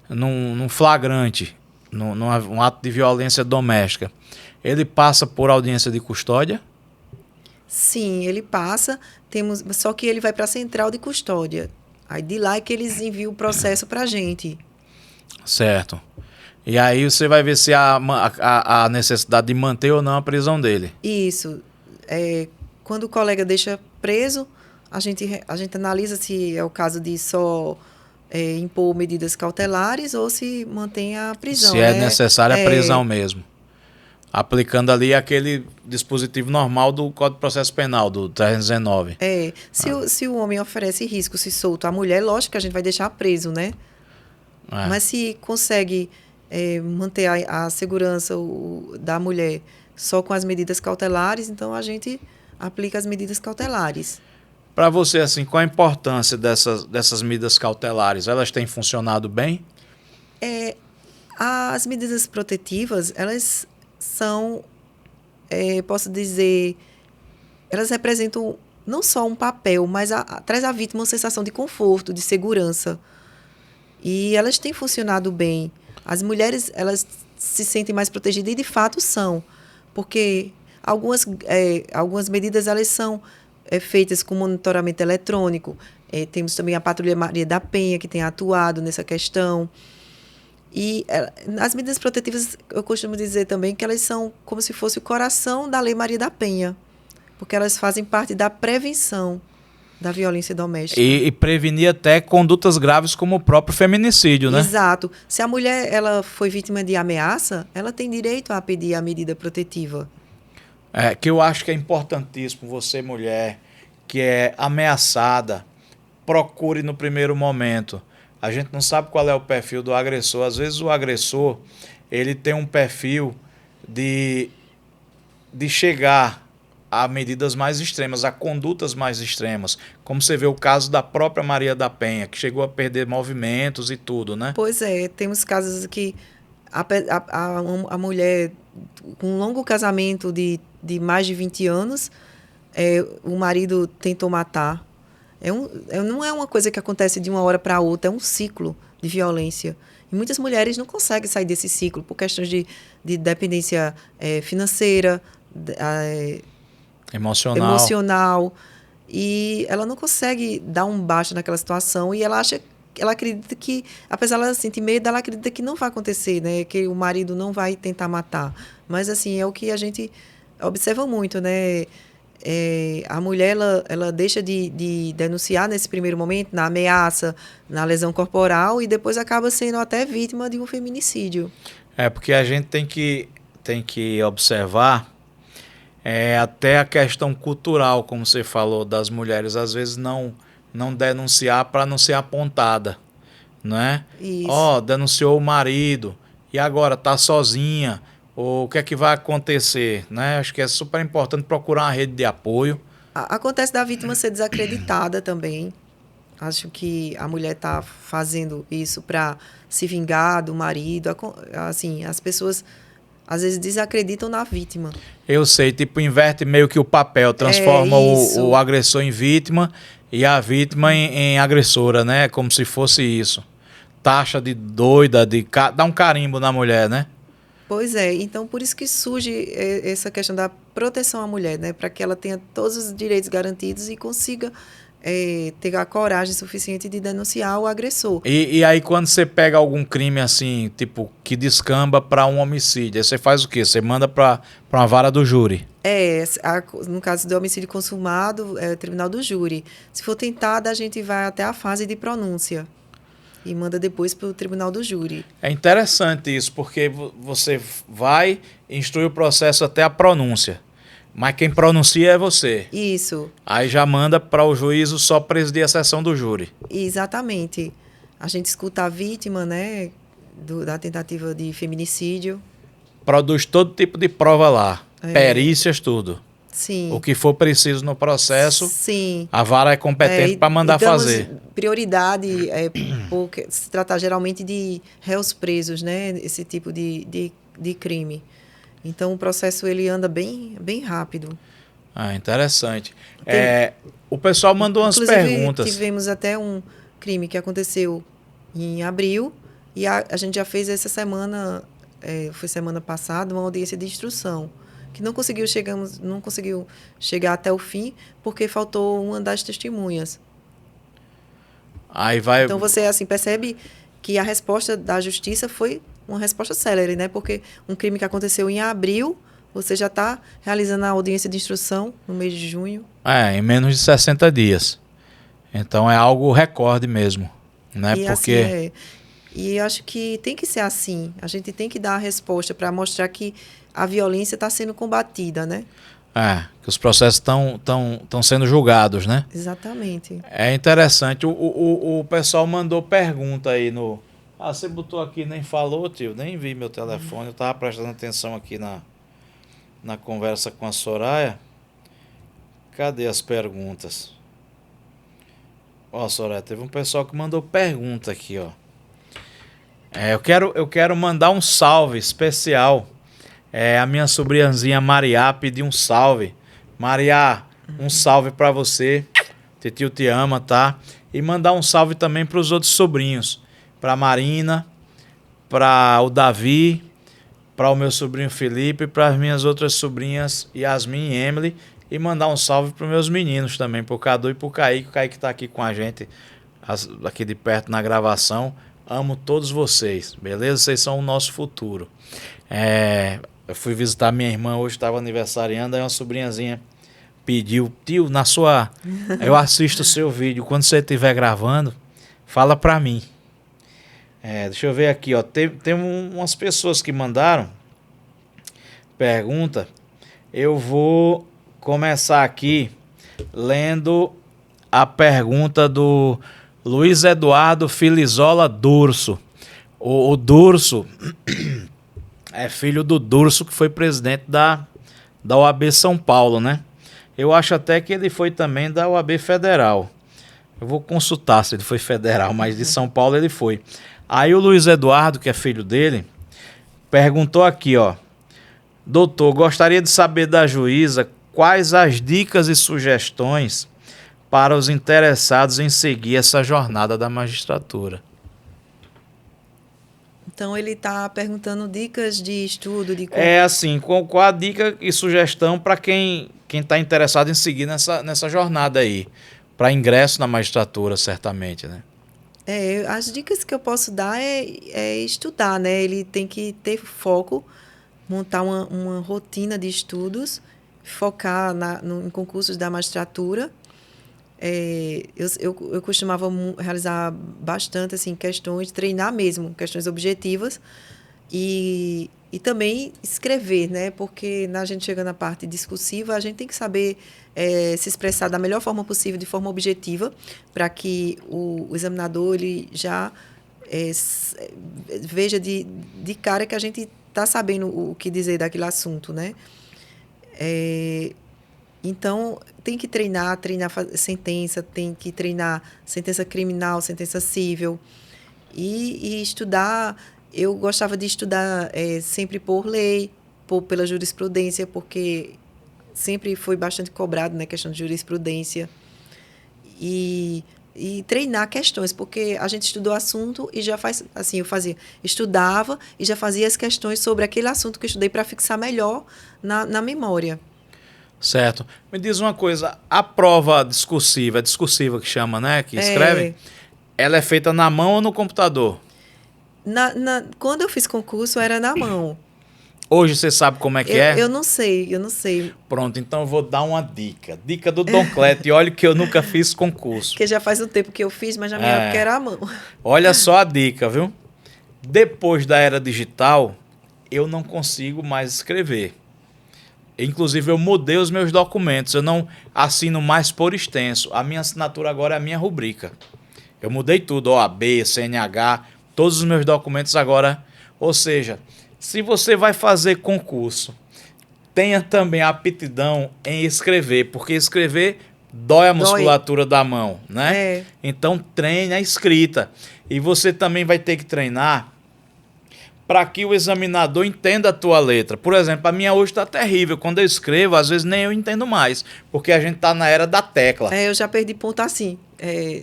S1: num flagrante, num ato de violência doméstica, ele passa por audiência de custódia?
S2: Sim, ele passa, só que ele vai para a central de custódia. Aí de lá é que eles enviam o processo para a gente.
S1: Certo. E aí você vai ver se há a necessidade de manter ou não a prisão dele.
S2: Isso. Quando o colega deixa preso, a gente analisa se é o caso de só impor medidas cautelares ou se mantém a prisão.
S1: Se é necessária a prisão mesmo. Aplicando ali aquele dispositivo normal do Código de Processo Penal, do 319.
S2: Se o homem oferece risco se solto à mulher, lógico que a gente vai deixar preso, né? Mas se consegue manter a segurança da mulher só com as medidas cautelares, então a gente aplica as medidas cautelares.
S1: Para você, assim, qual a importância dessas medidas cautelares? Elas têm funcionado bem?
S2: As medidas protetivas, elas são, posso dizer, elas representam não só um papel, mas traz à vítima uma sensação de conforto, de segurança. E elas têm funcionado bem. As mulheres, elas se sentem mais protegidas e, de fato, são. Porque algumas medidas, elas são feitas com monitoramento eletrônico. Temos também a Patrulha Maria da Penha, que tem atuado nessa questão. E as medidas protetivas, eu costumo dizer também que elas são como se fosse o coração da Lei Maria da Penha, porque elas fazem parte da prevenção da violência doméstica.
S1: E prevenir até condutas graves como o próprio feminicídio, né?
S2: Exato. Se a mulher ela foi vítima de ameaça, ela tem direito a pedir a medida protetiva.
S1: Que eu acho que é importantíssimo você, mulher, que é ameaçada, procure no primeiro momento. A gente não sabe qual é o perfil do agressor. Às vezes o agressor, ele tem um perfil de chegar a medidas mais extremas, a condutas mais extremas. Como você vê o caso da própria Maria da Penha, que chegou a perder movimentos e tudo, né?
S2: Pois é, temos casos que a mulher com um longo casamento de mais de 20 anos, o marido tentou matar. Não é uma coisa que acontece de uma hora para outra, é um ciclo de violência. E muitas mulheres não conseguem sair desse ciclo por questões de dependência financeira, emocional. E ela não consegue dar um baixo naquela situação e ela acredita que, apesar de ela sentir medo, ela acredita que não vai acontecer, né? Que o marido não vai tentar matar. Mas, assim, é o que a gente observa muito, né? A mulher, ela deixa de denunciar nesse primeiro momento, na ameaça, na lesão corporal, e depois acaba sendo até vítima de um feminicídio.
S1: Porque a gente tem que observar até a questão cultural, como você falou, das mulheres, às vezes não denunciar para não ser apontada, né?
S2: Isso.
S1: Denunciou o marido e agora está sozinha, ou o que é que vai acontecer, né? Acho que é super importante procurar uma rede de apoio.
S2: Acontece da vítima ser desacreditada também. Acho que a mulher está fazendo isso para se vingar do marido. Assim, as pessoas às vezes desacreditam na vítima.
S1: Eu sei, tipo, inverte meio que o papel, transforma o agressor em vítima e a vítima em agressora, né? Como se fosse isso. Taxa de doida, dá um carimbo na mulher, né?
S2: Pois é, então por isso que surge essa questão da proteção à mulher, né? Para que ela tenha todos os direitos garantidos e consiga ter a coragem suficiente de denunciar o agressor.
S1: E aí quando você pega algum crime assim, tipo, que descamba para um homicídio, aí você faz o quê? Você manda para uma vara do júri?
S2: No caso do homicídio consumado, é o tribunal do júri. Se for tentada, a gente vai até a fase de pronúncia e manda depois para o tribunal do júri.
S1: É interessante isso, porque você vai instruir o processo até a pronúncia. Mas quem pronuncia é você.
S2: Isso.
S1: Aí já manda para o juízo só presidir a sessão do júri.
S2: Exatamente. A gente escuta a vítima, né, da tentativa de feminicídio.
S1: Produz todo tipo de prova lá. Perícias, tudo.
S2: Sim.
S1: O que for preciso no processo,
S2: sim,
S1: a vara é competente para mandar fazer.
S2: Prioridade, porque se trata geralmente de réus presos, né, esse tipo de crime. Então, o processo ele anda bem rápido.
S1: Ah, interessante. O pessoal mandou umas perguntas.
S2: Tivemos até um crime que aconteceu em abril e a gente já fez essa semana, foi semana passada, uma audiência de instrução, que não conseguiu chegar até o fim porque faltou uma das testemunhas.
S1: Aí vai...
S2: Então, você assim percebe que a resposta da justiça foi uma resposta célere, né? Porque um crime que aconteceu em abril, você já está realizando a audiência de instrução no mês de junho.
S1: Em menos de 60 dias. Então, é algo recorde mesmo, né?
S2: E
S1: porque...
S2: assim, e acho que tem que ser assim. A gente tem que dar a resposta para mostrar que a violência está sendo combatida, né?
S1: Que os processos estão sendo julgados, né?
S2: Exatamente.
S1: É interessante. O pessoal mandou pergunta aí no... você botou aqui, nem falou, tio. Nem vi meu telefone. Eu estava prestando atenção aqui na conversa com a Soraya. Cadê as perguntas? Soraya, teve um pessoal que mandou pergunta aqui, ó. Eu quero mandar um salve especial. A minha sobrinhazinha Mariá pediu um salve. Mariá, um salve para você. Titio te ama, tá? E mandar um salve também para os outros sobrinhos. Para Marina, para o Davi, para o meu sobrinho Felipe, para as minhas outras sobrinhas Yasmin e Emily. E mandar um salve para os meus meninos também, para o Cadu e para o Kaique. O Kaique está aqui com a gente, aqui de perto na gravação. Amo todos vocês, beleza? Vocês são o nosso futuro. Eu fui visitar minha irmã hoje, estava aniversariando, aí uma sobrinhazinha pediu, tio, eu assisto o seu vídeo, quando você estiver gravando, fala pra mim. Deixa eu ver aqui, ó, tem umas pessoas que mandaram pergunta. Eu vou começar aqui lendo a pergunta do Luiz Eduardo Filizola Durso. O Durso é filho do Durso, que foi presidente da OAB São Paulo, né? Eu acho até que ele foi também da OAB Federal. Eu vou consultar se ele foi federal, mas de São Paulo ele foi. Aí o Luiz Eduardo, que é filho dele, perguntou aqui, ó. Doutor, gostaria de saber da juíza quais as dicas e sugestões para os interessados em seguir essa jornada da magistratura.
S2: Então, ele está perguntando dicas de estudo, de...
S1: assim, qual a dica e sugestão para quem está interessado em seguir nessa jornada aí, para ingresso na magistratura, certamente, né?
S2: As dicas que eu posso dar é estudar, né? Ele tem que ter foco, montar uma rotina de estudos, focar em concursos da magistratura. Eu costumava realizar bastante assim, questões, treinar mesmo, questões objetivas e também escrever, né? Porque a gente chega na parte discursiva, a gente tem que saber se expressar da melhor forma possível, de forma objetiva, para que o examinador ele já veja de cara que a gente está sabendo o que dizer daquele assunto, né? Então, tem que treinar sentença, tem que treinar sentença criminal, sentença civil, e estudar eu gostava de estudar sempre por lei, pela jurisprudência, porque sempre foi bastante cobrado, né, questão de jurisprudência. E treinar questões, porque a gente estudou assunto e já faz, assim, estudava e já fazia as questões sobre aquele assunto que eu estudei para fixar melhor na memória.
S1: Certo. Me diz uma coisa, a prova discursiva, é discursiva que chama, né, que escreve, ela é feita na mão ou no computador?
S2: Quando eu fiz concurso, era na mão.
S1: Hoje você sabe como é que é?
S2: Eu não sei.
S1: Pronto, então eu vou dar uma dica. Dica do Dom Cleto. E olha que eu nunca fiz concurso.
S2: Porque já faz um tempo que eu fiz, mas na minha época era a mão.
S1: Olha só a dica, viu? Depois da era digital, eu não consigo mais escrever. Inclusive, eu mudei os meus documentos. Eu não assino mais por extenso. A minha assinatura agora é a minha rubrica. Eu mudei tudo, OAB, CNH, todos os meus documentos agora. Ou seja, se você vai fazer concurso, tenha também a aptidão em escrever, porque escrever dói a musculatura da mão, né? Então treine a escrita. E você também vai ter que treinar para que o examinador entenda a tua letra. Por exemplo, a minha hoje está terrível. Quando eu escrevo, às vezes nem eu entendo mais, porque a gente está na era da tecla.
S2: Eu já perdi ponto assim,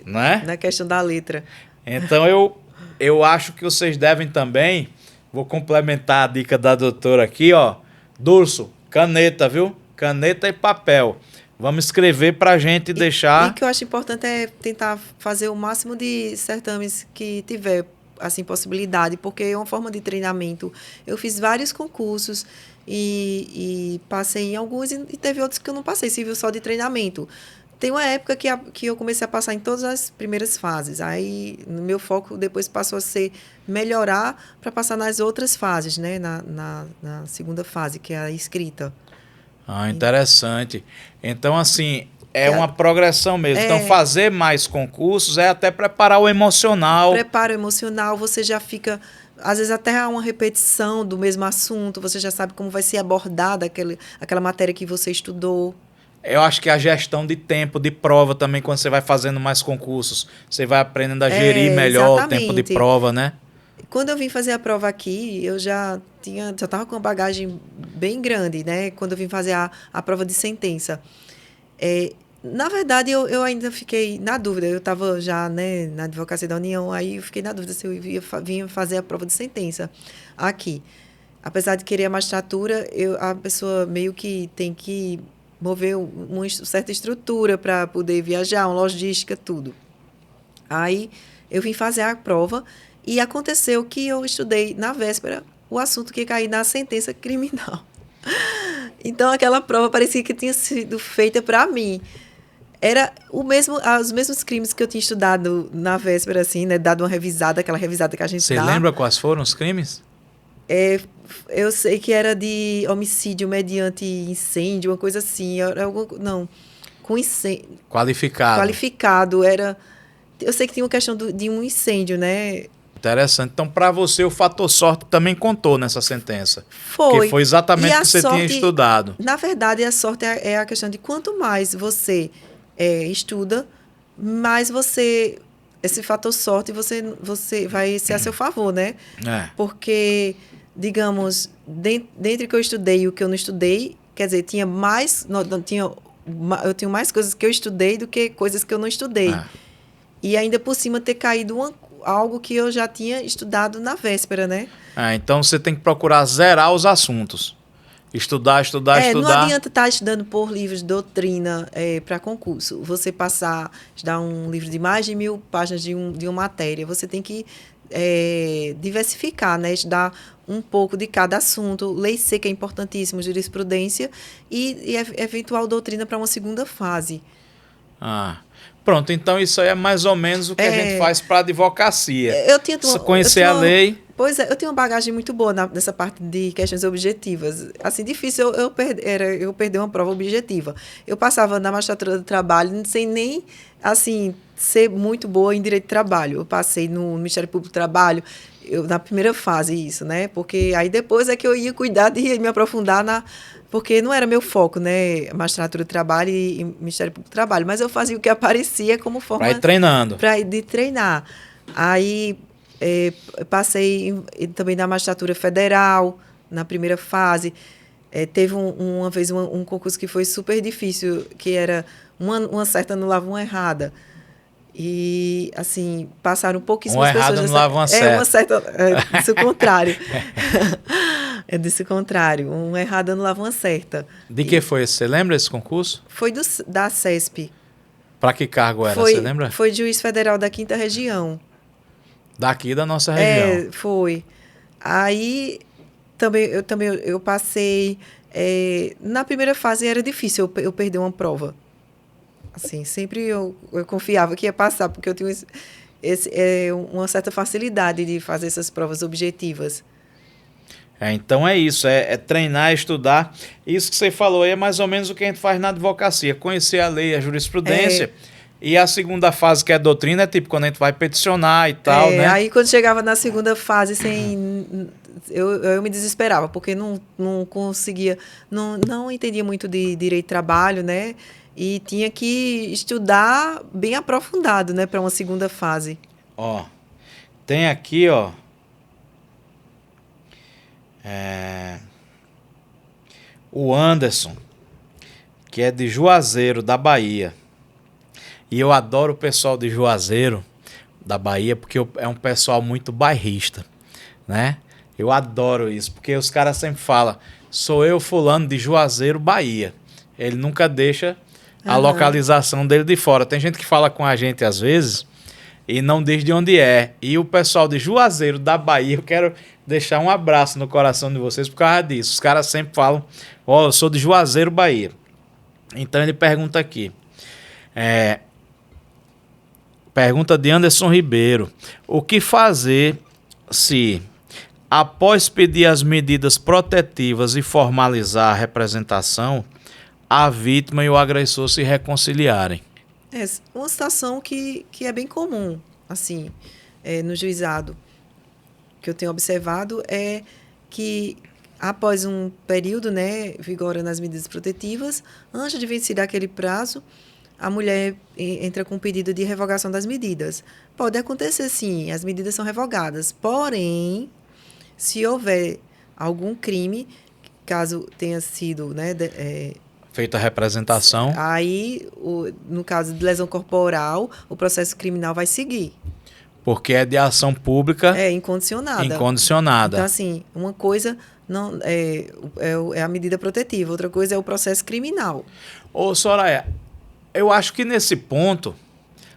S1: né?
S2: Na questão da letra.
S1: Então eu acho que vocês devem também, vou complementar a dica da doutora aqui, ó. Durso, caneta, viu? Caneta e papel. Vamos escrever para a gente deixar...
S2: E o que eu acho importante é tentar fazer o máximo de certames que tiver, assim, possibilidade, porque é uma forma de treinamento. Eu fiz vários concursos e passei em alguns e teve outros que eu não passei, civil só de treinamento. Tem uma época que eu comecei a passar em todas as primeiras fases. Aí, no meu foco depois passou a ser melhorar para passar nas outras fases, né? Na segunda fase, que é a escrita.
S1: Ah, interessante. Então, assim, é uma progressão mesmo. Então, fazer mais concursos é até preparar o emocional.
S2: Prepara o emocional, você já fica... Às vezes até há uma repetição do mesmo assunto, você já sabe como vai ser abordada aquela matéria que você estudou.
S1: Eu acho que a gestão de tempo, de prova também, quando você vai fazendo mais concursos, você vai aprendendo a gerir melhor o tempo de prova, né?
S2: Quando eu vim fazer a prova aqui, eu já estava com uma bagagem bem grande, né? Quando eu vim fazer a prova de sentença. Na verdade, eu ainda fiquei na dúvida. Eu estava já, né, na Advocacia da União, aí eu fiquei na dúvida se eu vinha fazer a prova de sentença aqui. Apesar de querer a magistratura, a pessoa meio que tem que mover uma certa estrutura para poder viajar, uma logística, tudo. Aí eu vim fazer a prova e aconteceu que eu estudei na véspera o assunto que ia cair na sentença criminal. Então aquela prova parecia que tinha sido feita para mim. Era os mesmos crimes que eu tinha estudado na véspera, assim, né? Dado uma revisada, aquela revisada que a gente dá.
S1: Você lembra quais foram os crimes?
S2: Eu sei que era de homicídio mediante incêndio, uma coisa assim. Não, com incêndio. Qualificado. Eu sei que tinha uma questão de um incêndio, né?
S1: Interessante. Então, para você, o fator sorte também contou nessa sentença.
S2: Foi.
S1: Que foi exatamente o que você tinha estudado.
S2: Na verdade, a sorte é a questão de quanto mais você estuda, mais esse fator sorte você vai ser a seu favor, né? Porque, digamos, dentro do que eu estudei e o que eu não estudei, quer dizer, tinha mais... eu tenho mais coisas que eu estudei do que coisas que eu não estudei. E ainda por cima ter caído algo que eu já tinha estudado na véspera, né?
S1: Então você tem que procurar zerar os assuntos. Estudar.
S2: Não adianta estar estudando por livros de doutrina para concurso. Você estudar um livro de mais de 1000 páginas de uma matéria. Você tem que diversificar, né? Estudar um pouco de cada assunto. Lei seca é importantíssimo, jurisprudência e eventual doutrina para uma segunda fase.
S1: Pronto, então isso aí é mais ou menos o que a gente faz para a advocacia.
S2: Conhecer
S1: a lei.
S2: Pois é, eu tenho uma bagagem muito boa nessa parte de questões objetivas. Assim, difícil eu perder uma prova objetiva. Eu passava na magistratura do trabalho sem nem, assim, ser muito boa em direito de trabalho. Eu passei no Ministério Público do Trabalho, na primeira fase isso, né? Porque aí depois é que eu ia cuidar de me aprofundar porque não era meu foco, né? Magistratura do Trabalho e Ministério Público do Trabalho. Mas eu fazia o que aparecia como forma...
S1: Para ir treinando.
S2: De treinar. Aí... Passei também na magistratura federal, na primeira fase. Teve uma vez um concurso que foi super difícil, que era uma certa anulava uma errada. E, assim, passaram pouquíssimas
S1: uma
S2: pessoas.
S1: Uma errada anulava uma certa.
S2: Uma certa. Disse o contrário. Eu disse o contrário. Uma errada anulava uma certa.
S1: De que foi esse? Você lembra esse concurso?
S2: Foi da CESP.
S1: Para que cargo era, você lembra?
S2: Foi juiz federal da 5ª Região.
S1: Daqui da nossa região.
S2: Foi. Aí, eu passei... na primeira fase era difícil eu perder uma prova. Assim, sempre eu confiava que ia passar, porque eu tinha uma certa facilidade de fazer essas provas objetivas.
S1: Então é isso, é treinar, estudar. Isso que você falou aí é mais ou menos o que a gente faz na advocacia, conhecer a lei, a jurisprudência. E a segunda fase, que é a doutrina, é tipo quando a gente vai peticionar e tal, né?
S2: Aí quando chegava na segunda fase, eu me desesperava, porque não conseguia, não entendia muito de direito de trabalho, né? E tinha que estudar bem aprofundado, né, para uma segunda fase.
S1: Ó, tem aqui, ó, o Anderson, que é de Juazeiro, da Bahia. E eu adoro o pessoal de Juazeiro, da Bahia, porque é um pessoal muito bairrista, né? Eu adoro isso, porque os caras sempre falam, sou eu fulano de Juazeiro, Bahia. Ele nunca deixa a localização dele de fora. Tem gente que fala com a gente às vezes e não diz de onde é. E o pessoal de Juazeiro, da Bahia, eu quero deixar um abraço no coração de vocês por causa disso. Os caras sempre falam, eu sou de Juazeiro, Bahia. Então ele pergunta aqui. Pergunta de Anderson Ribeiro. O que fazer se, após pedir as medidas protetivas e formalizar a representação, a vítima e o agressor se reconciliarem?
S2: Uma situação que é bem comum, assim, no juizado, que eu tenho observado, é que após um período, né, vigorando as medidas protetivas, antes de vencer aquele prazo, a mulher entra com pedido de revogação das medidas. Pode acontecer, sim, as medidas são revogadas, porém, se houver algum crime, caso tenha sido, né,
S1: feita a representação.
S2: Aí, no caso de lesão corporal, o processo criminal vai seguir.
S1: Porque é de ação pública.
S2: Incondicionada.
S1: Incondicionada.
S2: Então, assim, uma coisa não é a medida protetiva, outra coisa é o processo criminal.
S1: Ô, Soraya, eu acho que nesse ponto,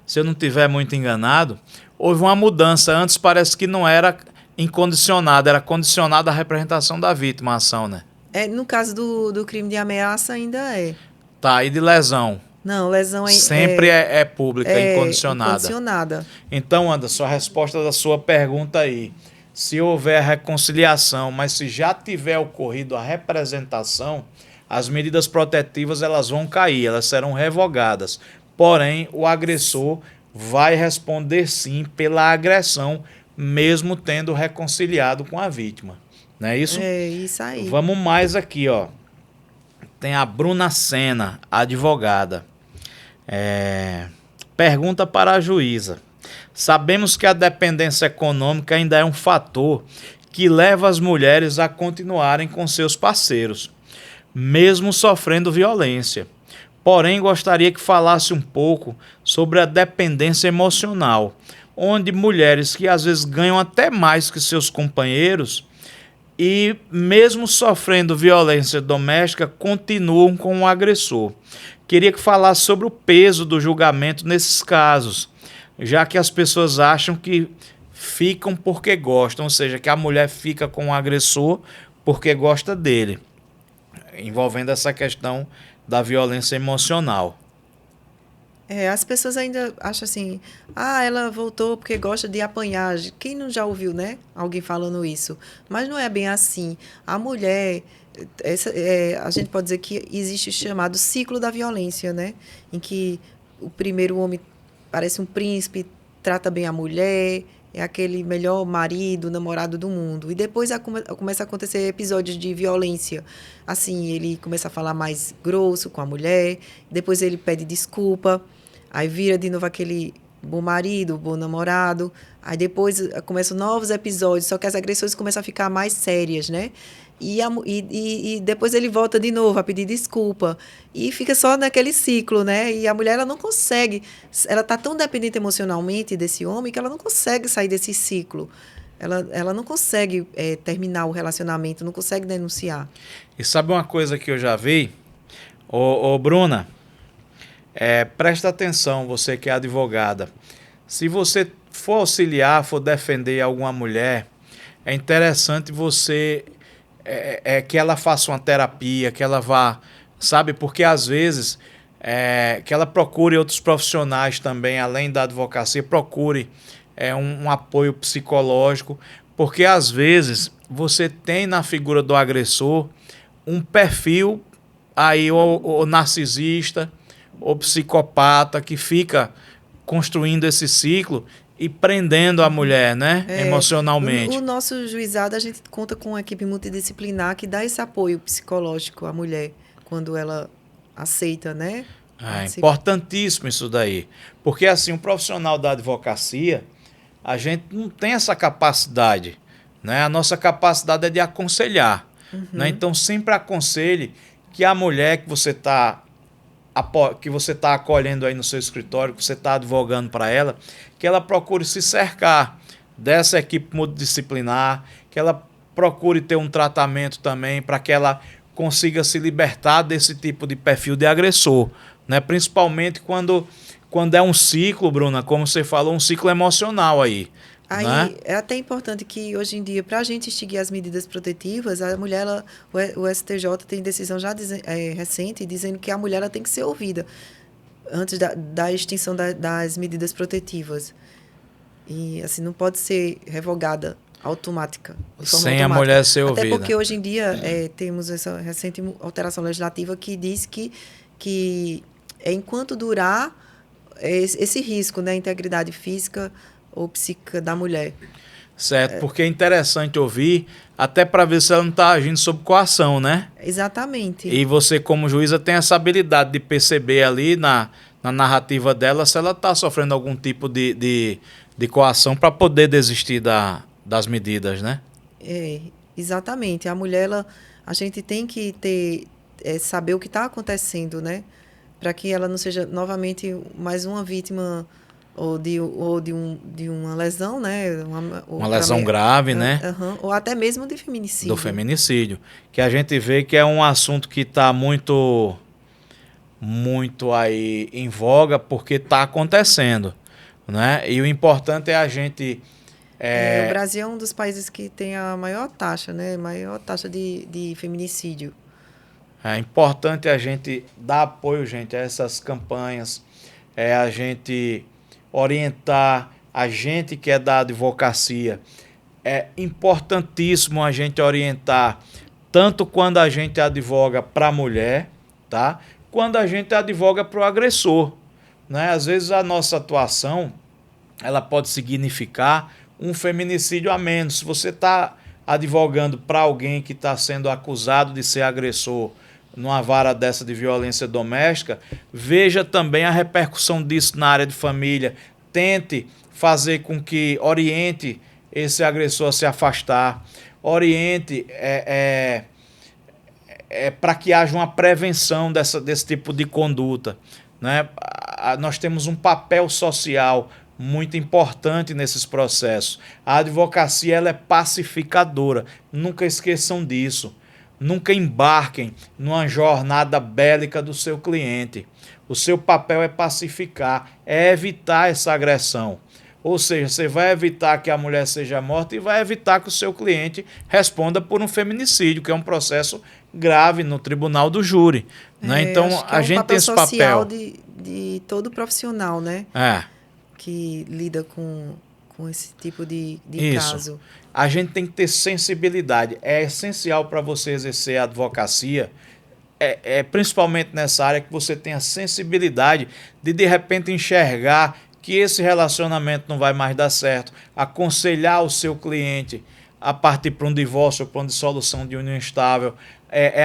S1: se eu não estiver muito enganado, houve uma mudança. Antes parece que não era incondicionada, era condicionada à representação da vítima, a ação, né?
S2: No caso do crime de ameaça, ainda é.
S1: Tá, e de lesão?
S2: Não, lesão
S1: sempre é pública, incondicionada.
S2: Incondicionada.
S1: Então, Anderson, a resposta da sua pergunta aí. Se houver reconciliação, mas se já tiver ocorrido a representação, as medidas protetivas elas vão cair, elas serão revogadas. Porém, o agressor vai responder sim pela agressão, mesmo tendo reconciliado com a vítima. Não é isso?
S2: É isso aí.
S1: Vamos mais aqui, ó. Tem a Bruna Sena, advogada. Pergunta para a juíza. Sabemos que a dependência econômica ainda é um fator que leva as mulheres a continuarem com seus parceiros, mesmo sofrendo violência. Porém, gostaria que falasse um pouco sobre a dependência emocional, onde mulheres que às vezes ganham até mais que seus companheiros e, mesmo sofrendo violência doméstica, continuam com o agressor. Queria que falasse sobre o peso do julgamento nesses casos, já que as pessoas acham que ficam porque gostam, ou seja, que a mulher fica com o agressor porque gosta dele, envolvendo essa questão da violência emocional.
S2: As pessoas ainda acham assim, ela voltou porque gosta de apanhar. Quem não já ouviu, né? Alguém falando isso. Mas não é bem assim. A mulher, a gente pode dizer que existe o chamado ciclo da violência, né? Em que o primeiro homem parece um príncipe, trata bem a mulher, é aquele melhor marido, namorado do mundo. E depois começa a acontecer episódios de violência. Assim, ele começa a falar mais grosso com a mulher, depois ele pede desculpa, aí vira de novo aquele bom marido, bom namorado. Aí depois começam novos episódios, só que as agressões começam a ficar mais sérias, né? E depois ele volta de novo a pedir desculpa. E fica só naquele ciclo, né? E a mulher, ela não consegue. Ela está tão dependente emocionalmente desse homem que ela não consegue sair desse ciclo. Ela não consegue terminar o relacionamento, não consegue denunciar.
S1: E sabe uma coisa que eu já vi? Ô Bruna, presta atenção, você que é advogada. Se você for auxiliar, for defender alguma mulher, é interessante você que ela faça uma terapia, que ela vá, sabe? Porque às vezes que ela procure outros profissionais também, além da advocacia, procure um apoio psicológico, porque às vezes você tem na figura do agressor um perfil aí o narcisista, o psicopata que fica construindo esse ciclo e prendendo a mulher, né? Emocionalmente.
S2: O nosso juizado, a gente conta com uma equipe multidisciplinar que dá esse apoio psicológico à mulher quando ela aceita, né?
S1: É importantíssimo isso daí. Porque assim, um profissional da advocacia, a gente não tem essa capacidade, né? A nossa capacidade é de aconselhar. Né? Então, sempre aconselhe que a mulher que você está acolhendo aí no seu escritório, que você está advogando para ela, que ela procure se cercar dessa equipe multidisciplinar, que ela procure ter um tratamento também para que ela consiga se libertar desse tipo de perfil de agressor, né? Principalmente quando é um ciclo, Bruna, como você falou, um ciclo emocional aí.
S2: Aí
S1: né?
S2: é até importante que hoje em dia, para a gente extinguir as medidas protetivas, a mulher, o STJ tem decisão já recente dizendo que a mulher ela tem que ser ouvida antes da extinção das medidas protetivas. E assim, não pode ser revogada automática.
S1: Sem a mulher ser ouvida.
S2: Até porque hoje em dia temos essa recente alteração legislativa que diz que enquanto durar esse risco, né, integridade física ou psíquica da mulher.
S1: Certo, porque é interessante ouvir, até para ver se ela não está agindo sob coação, né?
S2: Exatamente.
S1: E você, como juíza, tem essa habilidade de perceber ali na narrativa dela se ela está sofrendo algum tipo de coação para poder desistir das medidas, né?
S2: Exatamente. A mulher, a gente tem que saber o que está acontecendo, né? Para que ela não seja novamente mais uma vítima ou de uma lesão, né?
S1: Uma lesão grave, né?
S2: Ou até mesmo de feminicídio.
S1: Do feminicídio. Que a gente vê que é um assunto que está muito aí em voga porque está acontecendo, né? E o importante é a gente...
S2: O Brasil é um dos países que tem a maior taxa, né? Maior taxa de feminicídio.
S1: É importante a gente dar apoio, gente, a essas campanhas, a gente orientar a gente que é da advocacia. É importantíssimo a gente orientar, tanto quando a gente advoga para a mulher, tá? Quando a gente advoga para o agressor, né? Às vezes a nossa atuação ela pode significar um feminicídio a menos. Se você está advogando para alguém que está sendo acusado de ser agressor numa vara dessa de violência doméstica, veja também a repercussão disso na área de família. Tente fazer com que oriente esse agressor a se afastar, oriente para que haja uma prevenção desse tipo de conduta, né? Nós temos um papel social muito importante nesses processos. A advocacia ela é pacificadora, nunca esqueçam disso. Nunca embarquem numa jornada bélica do seu cliente. O seu papel é pacificar, é evitar essa agressão. Ou seja, você vai evitar que a mulher seja morta e vai evitar que o seu cliente responda por um feminicídio, que é um processo grave no tribunal do júri. Né? Então, a gente tem esse papel.
S2: Social de todo profissional, né? Que lida com esse tipo de caso.
S1: A gente tem que ter sensibilidade. É essencial para você exercer a advocacia, principalmente nessa área, que você tenha sensibilidade de repente enxergar que esse relacionamento não vai mais dar certo, aconselhar o seu cliente a partir para um divórcio ou para uma dissolução de união estável,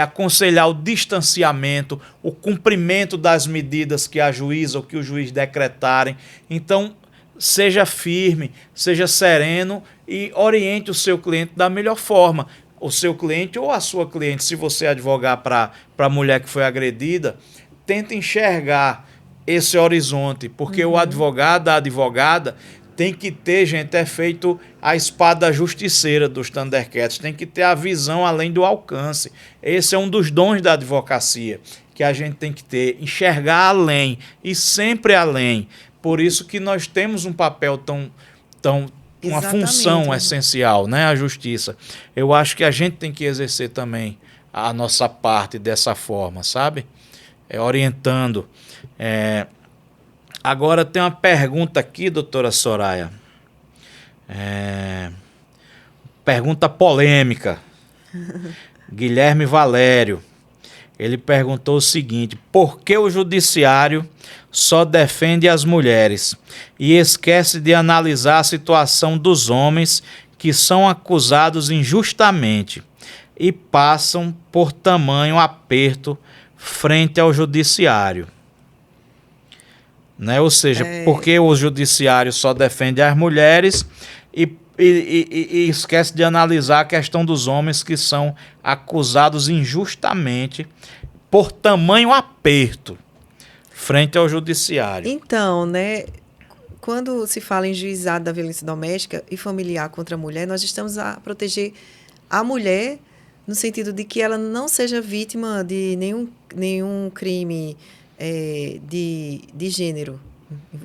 S1: aconselhar o distanciamento, o cumprimento das medidas que a juíza ou que o juiz decretarem. Então, seja firme, seja sereno e oriente o seu cliente da melhor forma. O seu cliente ou a sua cliente, se você advogar para a mulher que foi agredida, tenta enxergar esse horizonte, porque o advogado, a advogada, tem que ter, gente, é feito a espada justiceira dos Thundercats, tem que ter a visão além do alcance. Esse é um dos dons da advocacia, que a gente tem que ter, enxergar além e sempre além. Por isso que nós temos um papel uma função essencial, né? A justiça. Eu acho que a gente tem que exercer também a nossa parte dessa forma, sabe? Orientando. Agora tem uma pergunta aqui, doutora Soraya. Pergunta polêmica. Guilherme Valério. Ele perguntou o seguinte: por que o judiciário só defende as mulheres e esquece de analisar a situação dos homens que são acusados injustamente e passam por tamanho aperto frente ao judiciário? Né? Ou seja, porque o judiciário só defende as mulheres e esquece de analisar a questão dos homens que são acusados injustamente por tamanho aperto frente ao judiciário.
S2: Então, né, quando se fala em juizado da violência doméstica e familiar contra a mulher, nós estamos a proteger a mulher no sentido de que ela não seja vítima de nenhum crime de gênero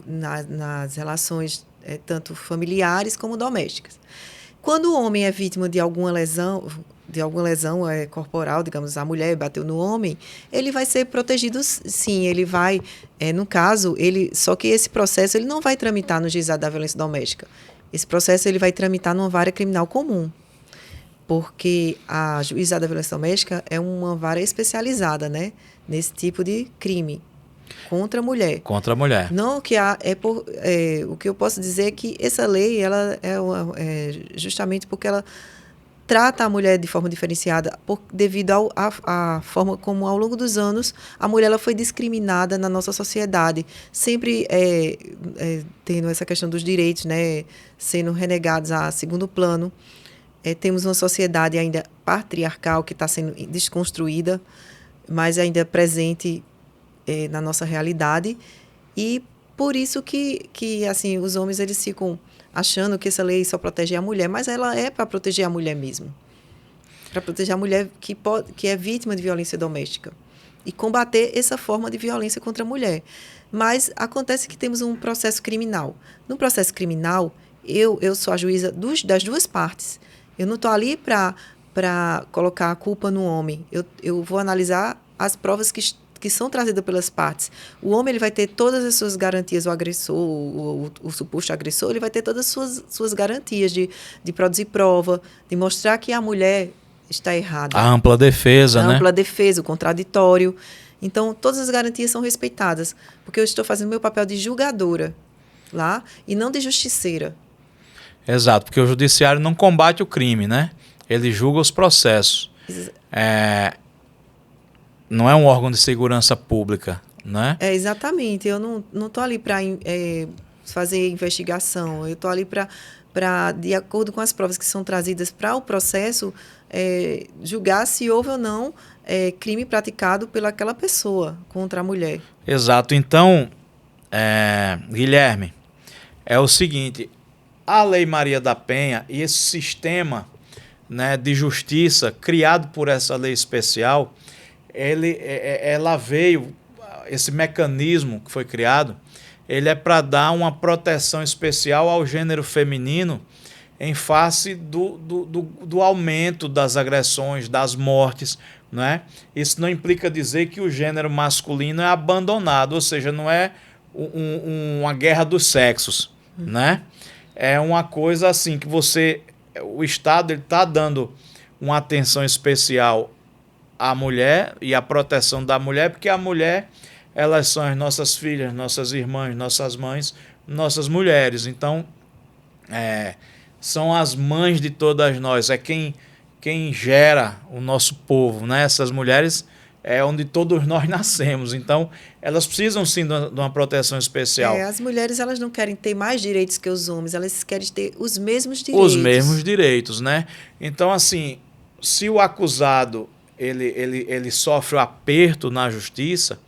S2: nas relações tanto familiares como domésticas. Quando o homem é vítima de alguma lesão corporal, digamos, a mulher bateu no homem, ele vai ser protegido, sim, ele vai, no caso, só que esse processo ele não vai tramitar no juizado da violência doméstica. Esse processo ele vai tramitar numa vara criminal comum, porque a juizado da violência doméstica é uma vara especializada, né, nesse tipo de crime contra a mulher.
S1: Contra a mulher.
S2: Não que o que eu posso dizer é que essa lei ela justamente porque ela trata a mulher de forma diferenciada devido à forma como, ao longo dos anos, a mulher ela foi discriminada na nossa sociedade, sempre tendo essa questão dos direitos, né, sendo renegados a segundo plano. Temos uma sociedade ainda patriarcal que está sendo desconstruída, mas ainda presente na nossa realidade, e por isso que assim, os homens eles ficam achando que essa lei só protege a mulher, mas ela é para proteger a mulher mesmo, para proteger a mulher que é vítima de violência doméstica e combater essa forma de violência contra a mulher. Mas acontece que temos um processo criminal. No processo criminal, eu sou a juíza das duas partes. Eu não estou ali para colocar a culpa no homem. Eu vou analisar as provas que são trazidas pelas partes. O homem ele vai ter todas as suas garantias, o agressor, o suposto agressor, ele vai ter todas as suas garantias de produzir prova, de mostrar que a mulher está errada.
S1: A ampla defesa, né?
S2: A ampla defesa, o contraditório. Então, todas as garantias são respeitadas, porque eu estou fazendo meu papel de julgadora lá e não de justiceira.
S1: Exato, porque o judiciário não combate o crime, né? Ele julga os processos. Não é um órgão de segurança pública, né?
S2: Exatamente. Eu não estou ali para fazer investigação. Eu estou ali para, de acordo com as provas que são trazidas para o processo, julgar se houve ou não crime praticado pelaquela pessoa contra a mulher.
S1: Exato. Então, Guilherme, é o seguinte: a Lei Maria da Penha e esse sistema, né, de justiça criado por essa lei especial, ela veio, esse mecanismo que foi criado, ele é para dar uma proteção especial ao gênero feminino em face do aumento das agressões, das mortes, né? Isso não implica dizer que o gênero masculino é abandonado, ou seja, não é uma guerra dos sexos, né? É uma coisa assim que o Estado está dando uma atenção especial à mulher e à proteção da mulher, porque a mulher, elas são as nossas filhas, nossas irmãs, nossas mães, nossas mulheres. Então, são as mães de todas nós, quem gera o nosso povo, né? Essas mulheres é onde todos nós nascemos. Então, elas precisam sim de uma proteção especial.
S2: As mulheres, elas não querem ter mais direitos que os homens, elas querem ter os mesmos direitos.
S1: Os mesmos direitos, né? Então, assim, se o acusado ele sofre o aperto na justiça,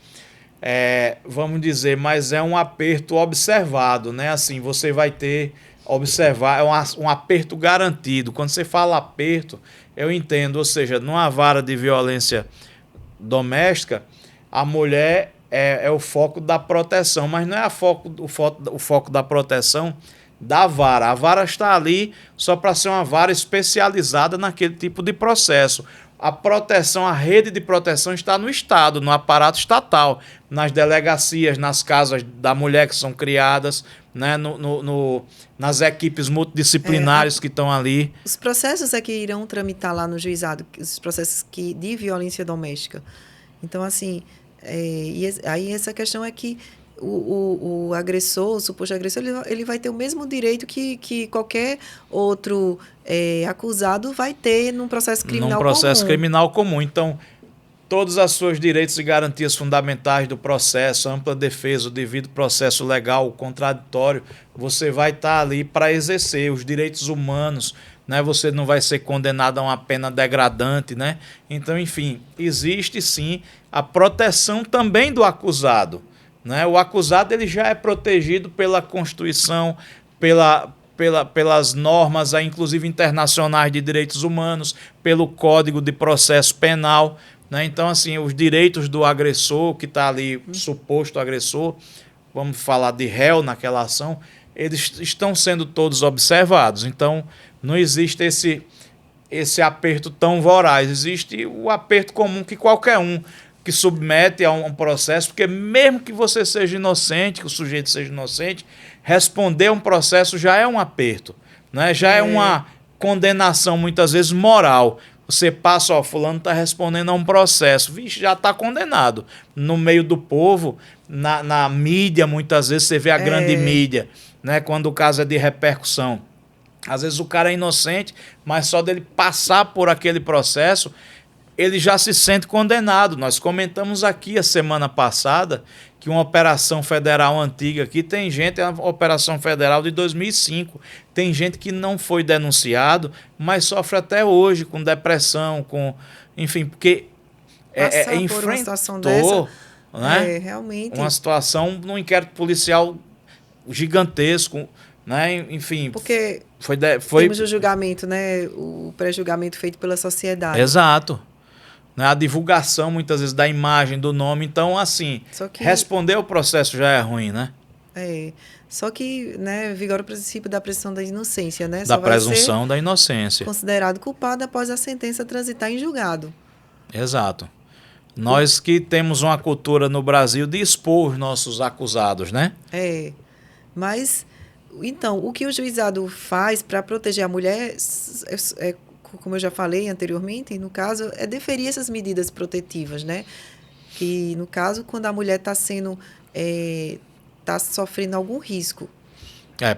S1: vamos dizer, mas é um aperto observado, né? Assim, você vai observar, um aperto garantido. Quando você fala aperto, eu entendo, ou seja, numa vara de violência doméstica, a mulher é o foco da proteção, mas não é o foco da proteção da vara. A vara está ali só para ser uma vara especializada naquele tipo de processo. A proteção, a rede de proteção está no Estado, no aparato estatal, nas delegacias, nas casas da mulher que são criadas, né, nas equipes multidisciplinares que estão ali.
S2: Os processos que irão tramitar lá no juizado, os processos de violência doméstica. Então, assim, aí essa questão é que o agressor, o suposto agressor, ele vai ter o mesmo direito que qualquer outro acusado vai ter num processo criminal comum.
S1: Num processo criminal comum. Então, todos os seus direitos e garantias fundamentais do processo, ampla defesa, o devido processo legal, o contraditório, você vai estar ali para exercer os direitos humanos, né? Você não vai ser condenado a uma pena degradante, né? Então, enfim, existe sim a proteção também do acusado, né? O acusado ele já é protegido pela Constituição, pelas normas, inclusive internacionais de direitos humanos, pelo Código de Processo Penal, né? Então, assim, os direitos do agressor, que está ali, suposto agressor, vamos falar de réu naquela ação, eles estão sendo todos observados. Então, não existe esse aperto tão voraz, existe o aperto comum que qualquer um que submete a um processo, porque mesmo que você seja inocente, que o sujeito seja inocente, responder a um processo já é um aperto, né? Já é uma condenação, muitas vezes, moral. Você passa, fulano está respondendo a um processo, vixe, já está condenado. No meio do povo, na mídia, muitas vezes, você vê a grande mídia, né? Quando o caso é de repercussão. Às vezes o cara é inocente, mas só dele passar por aquele processo, ele já se sente condenado. Nós comentamos aqui a semana passada que uma operação federal antiga aqui, tem gente, é uma operação federal de 2005, tem gente que não foi denunciado, mas sofre até hoje com depressão, enfim, porque enfrentou
S2: uma situação dessa,
S1: né?
S2: Realmente.
S1: Uma situação num inquérito policial gigantesco, né? Enfim,
S2: porque temos o julgamento, né? O pré-julgamento feito pela sociedade.
S1: Exato. A divulgação, muitas vezes, da imagem, do nome. Então, assim, responder o processo já é ruim, né?
S2: Só que, né, vigora o princípio da presunção da inocência, né?
S1: Da presunção da inocência.
S2: Considerado culpado após a sentença transitar em julgado.
S1: Exato. Nós que temos uma cultura no Brasil de expor os nossos acusados, né?
S2: Mas, então, o que o juizado faz para proteger a mulher como eu já falei anteriormente, no caso, é deferir essas medidas protetivas, né? Que, no caso, quando a mulher está sofrendo algum risco.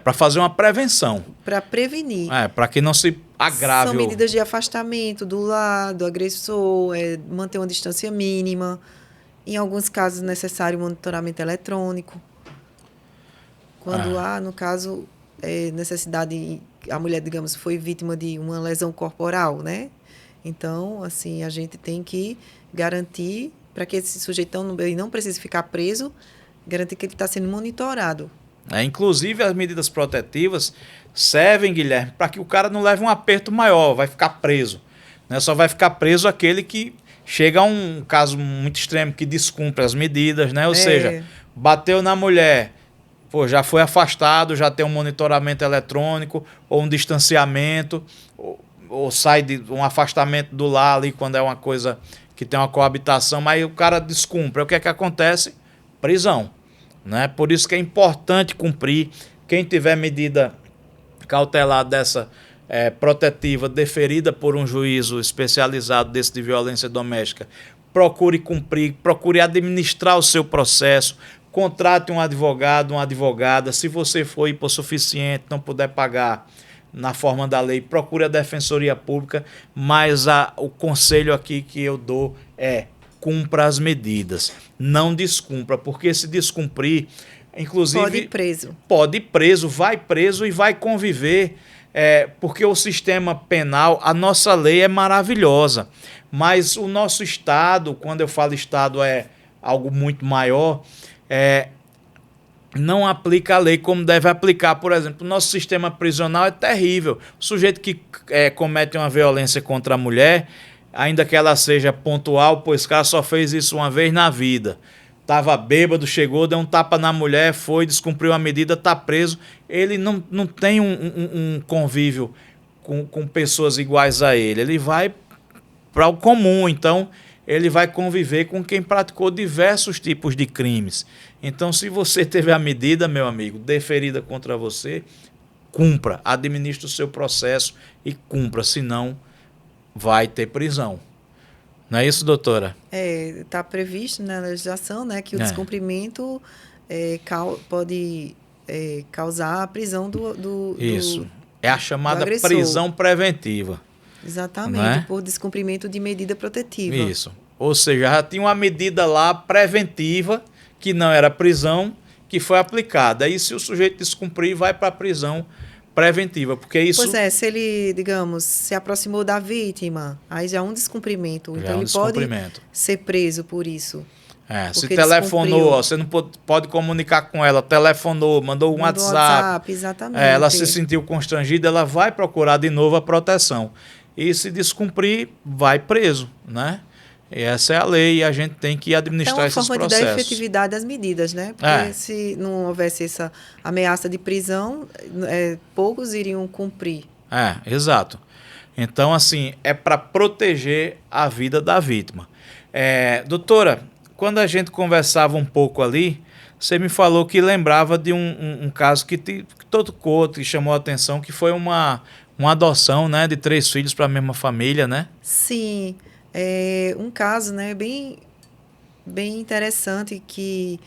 S1: Para fazer uma prevenção.
S2: Para prevenir.
S1: Para que não se agrave.
S2: São medidas de afastamento do lar, do agressor, manter uma distância mínima. Em alguns casos, necessário monitoramento eletrônico. Quando há, no caso, necessidade, a mulher, digamos, foi vítima de uma lesão corporal, né? Então, assim, a gente tem que garantir, para que esse sujeitão não precise ficar preso, garantir que ele está sendo monitorado.
S1: Inclusive, as medidas protetivas servem, Guilherme, para que o cara não leve um aperto maior, vai ficar preso, né? Só vai ficar preso aquele que chega a um caso muito extremo, que descumpre as medidas, né? Ou seja, bateu na mulher, já foi afastado, já tem um monitoramento eletrônico, ou um distanciamento, ou sai de um afastamento do lar ali, quando é uma coisa que tem uma coabitação, mas o cara descumpre. O que é que acontece? Prisão, né? Por isso que é importante cumprir. Quem tiver medida cautelar dessa protetiva, deferida por um juízo especializado desse de violência doméstica, procure cumprir, procure administrar o seu processo, contrate um advogado, uma advogada. Se você for hipossuficiente, não puder pagar na forma da lei, procure a Defensoria Pública, mas o conselho aqui que eu dou é cumpra as medidas. Não descumpra, porque se descumprir, inclusive...
S2: Pode ir preso.
S1: Pode ir preso, vai preso e vai conviver, porque o sistema penal, a nossa lei é maravilhosa, mas o nosso Estado, quando eu falo Estado é algo muito maior, não aplica a lei como deve aplicar. Por exemplo, o nosso sistema prisional é terrível. O sujeito que comete uma violência contra a mulher, ainda que ela seja pontual, pois o cara só fez isso uma vez na vida. Estava bêbado, chegou, deu um tapa na mulher, foi, descumpriu a medida, está preso. Ele não tem um convívio com pessoas iguais a ele. Ele vai para o comum, então ele vai conviver com quem praticou diversos tipos de crimes. Então, se você teve a medida, meu amigo, deferida contra você, cumpra, administre o seu processo e cumpra, senão vai ter prisão. Não é isso, doutora?
S2: Está previsto na legislação, né, que o descumprimento pode causar a prisão do
S1: Isso. É a chamada prisão preventiva.
S2: Exatamente,
S1: né?
S2: Por descumprimento de medida protetiva.
S1: Isso. Ou seja, já tinha uma medida lá preventiva, que não era prisão, que foi aplicada. Aí, se o sujeito descumprir, vai para a prisão preventiva, porque isso...
S2: Pois é, se ele, digamos, se aproximou da vítima, aí já é um descumprimento.
S1: Já
S2: então,
S1: é um
S2: ele
S1: descumprimento.
S2: pode ser preso por isso.
S1: Se telefonou, você não pode comunicar com ela, telefonou, mandou um WhatsApp.
S2: Exatamente.
S1: Ela se sentiu constrangida, ela vai procurar de novo a proteção. E se descumprir, vai preso, né? E essa é a lei e a gente tem que administrar esses processos. É uma forma de dar
S2: efetividade às medidas, né? Porque se não houvesse essa ameaça de prisão, poucos iriam cumprir.
S1: Exato. Então, assim, é para proteger a vida da vítima. Doutora, quando a gente conversava um pouco ali, você me falou que lembrava de um caso que tocou, que chamou a atenção, que foi uma adoção, né, de 3 filhos para a mesma família, né?
S2: Sim. Um caso, né, bem interessante que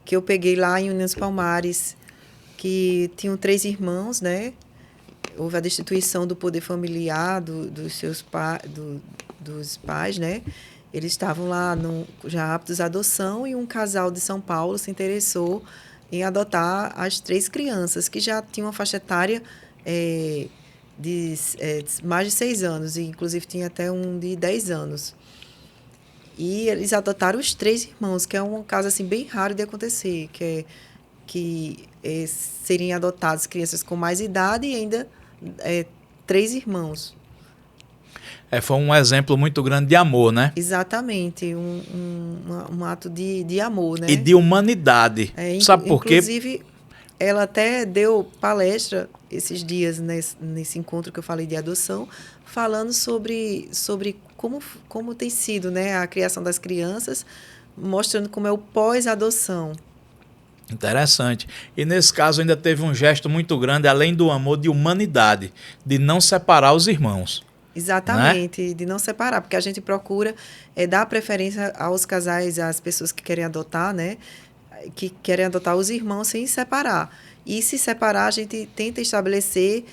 S2: eu peguei lá em União dos Palmares, que tinham 3 irmãos, né? Houve a destituição do poder familiar dos pais, né? Eles estavam lá já aptos à adoção e um casal de São Paulo se interessou em adotar as 3 crianças, que já tinham uma faixa etária de mais de 6 anos, e inclusive tinha até um de 10 anos. E eles adotaram os 3 irmãos, que é um caso assim, bem raro de acontecer, que serem adotadas crianças com mais idade e ainda 3 irmãos.
S1: Foi um exemplo muito grande de amor, né?
S2: Exatamente, um ato de amor, né?
S1: E de humanidade. Sabe por quê?
S2: Inclusive, ela até deu palestra esses dias nesse encontro que eu falei de adoção, falando sobre como tem sido, né, a criação das crianças, mostrando como é o pós-adoção.
S1: Interessante. E nesse caso ainda teve um gesto muito grande, além do amor, de humanidade, de não separar os irmãos.
S2: Exatamente, né? De não separar, porque a gente procura dar preferência aos casais, às pessoas que querem adotar, né? Que querem adotar os irmãos sem separar. E se separar, a gente tenta estabelecer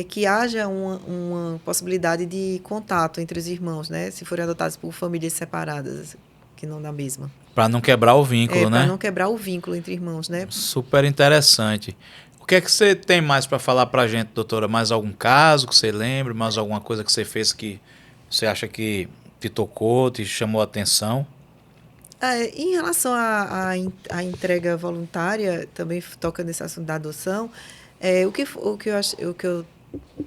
S2: que haja uma possibilidade de contato entre os irmãos, né? Se forem adotados por famílias separadas, que não da mesma.
S1: Para não quebrar o vínculo, né?
S2: Para não quebrar o vínculo entre irmãos, né?
S1: Super interessante. O que é que você tem mais para falar para a gente, doutora? Mais algum caso que você lembre? Mais alguma coisa que você fez que você acha que te tocou, te chamou a atenção?
S2: Em relação à entrega voluntária, também toca nesse assunto da adoção, o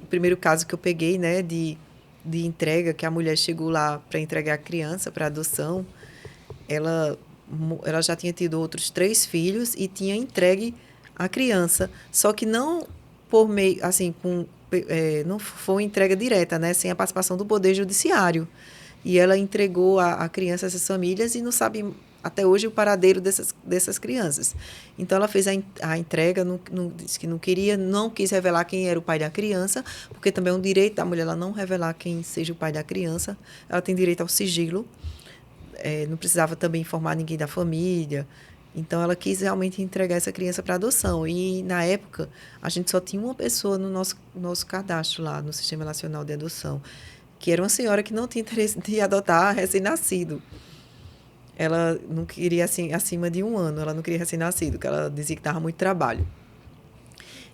S2: primeiro caso que eu peguei, né, de entrega, que a mulher chegou lá para entregar a criança para adoção, ela já tinha tido outros 3 filhos e tinha entregue a criança, só que não por meio, assim, não foi entrega direta, né, sem a participação do Poder Judiciário. E ela entregou a criança a essas famílias e não sabe até hoje o paradeiro dessas crianças. Então, ela fez a entrega, disse que não quis revelar quem era o pai da criança, porque também é um direito da mulher ela não revelar quem seja o pai da criança. Ela tem direito ao sigilo, não precisava também informar ninguém da família. Então, ela quis realmente entregar essa criança para adoção. E, na época, a gente só tinha uma pessoa no nosso cadastro lá, no Sistema Nacional de Adoção, que era uma senhora que não tinha interesse de adotar recém-nascido. Ela não queria, assim, acima de 1 ano, ela não queria recém-nascido, porque ela dizia que dava muito trabalho.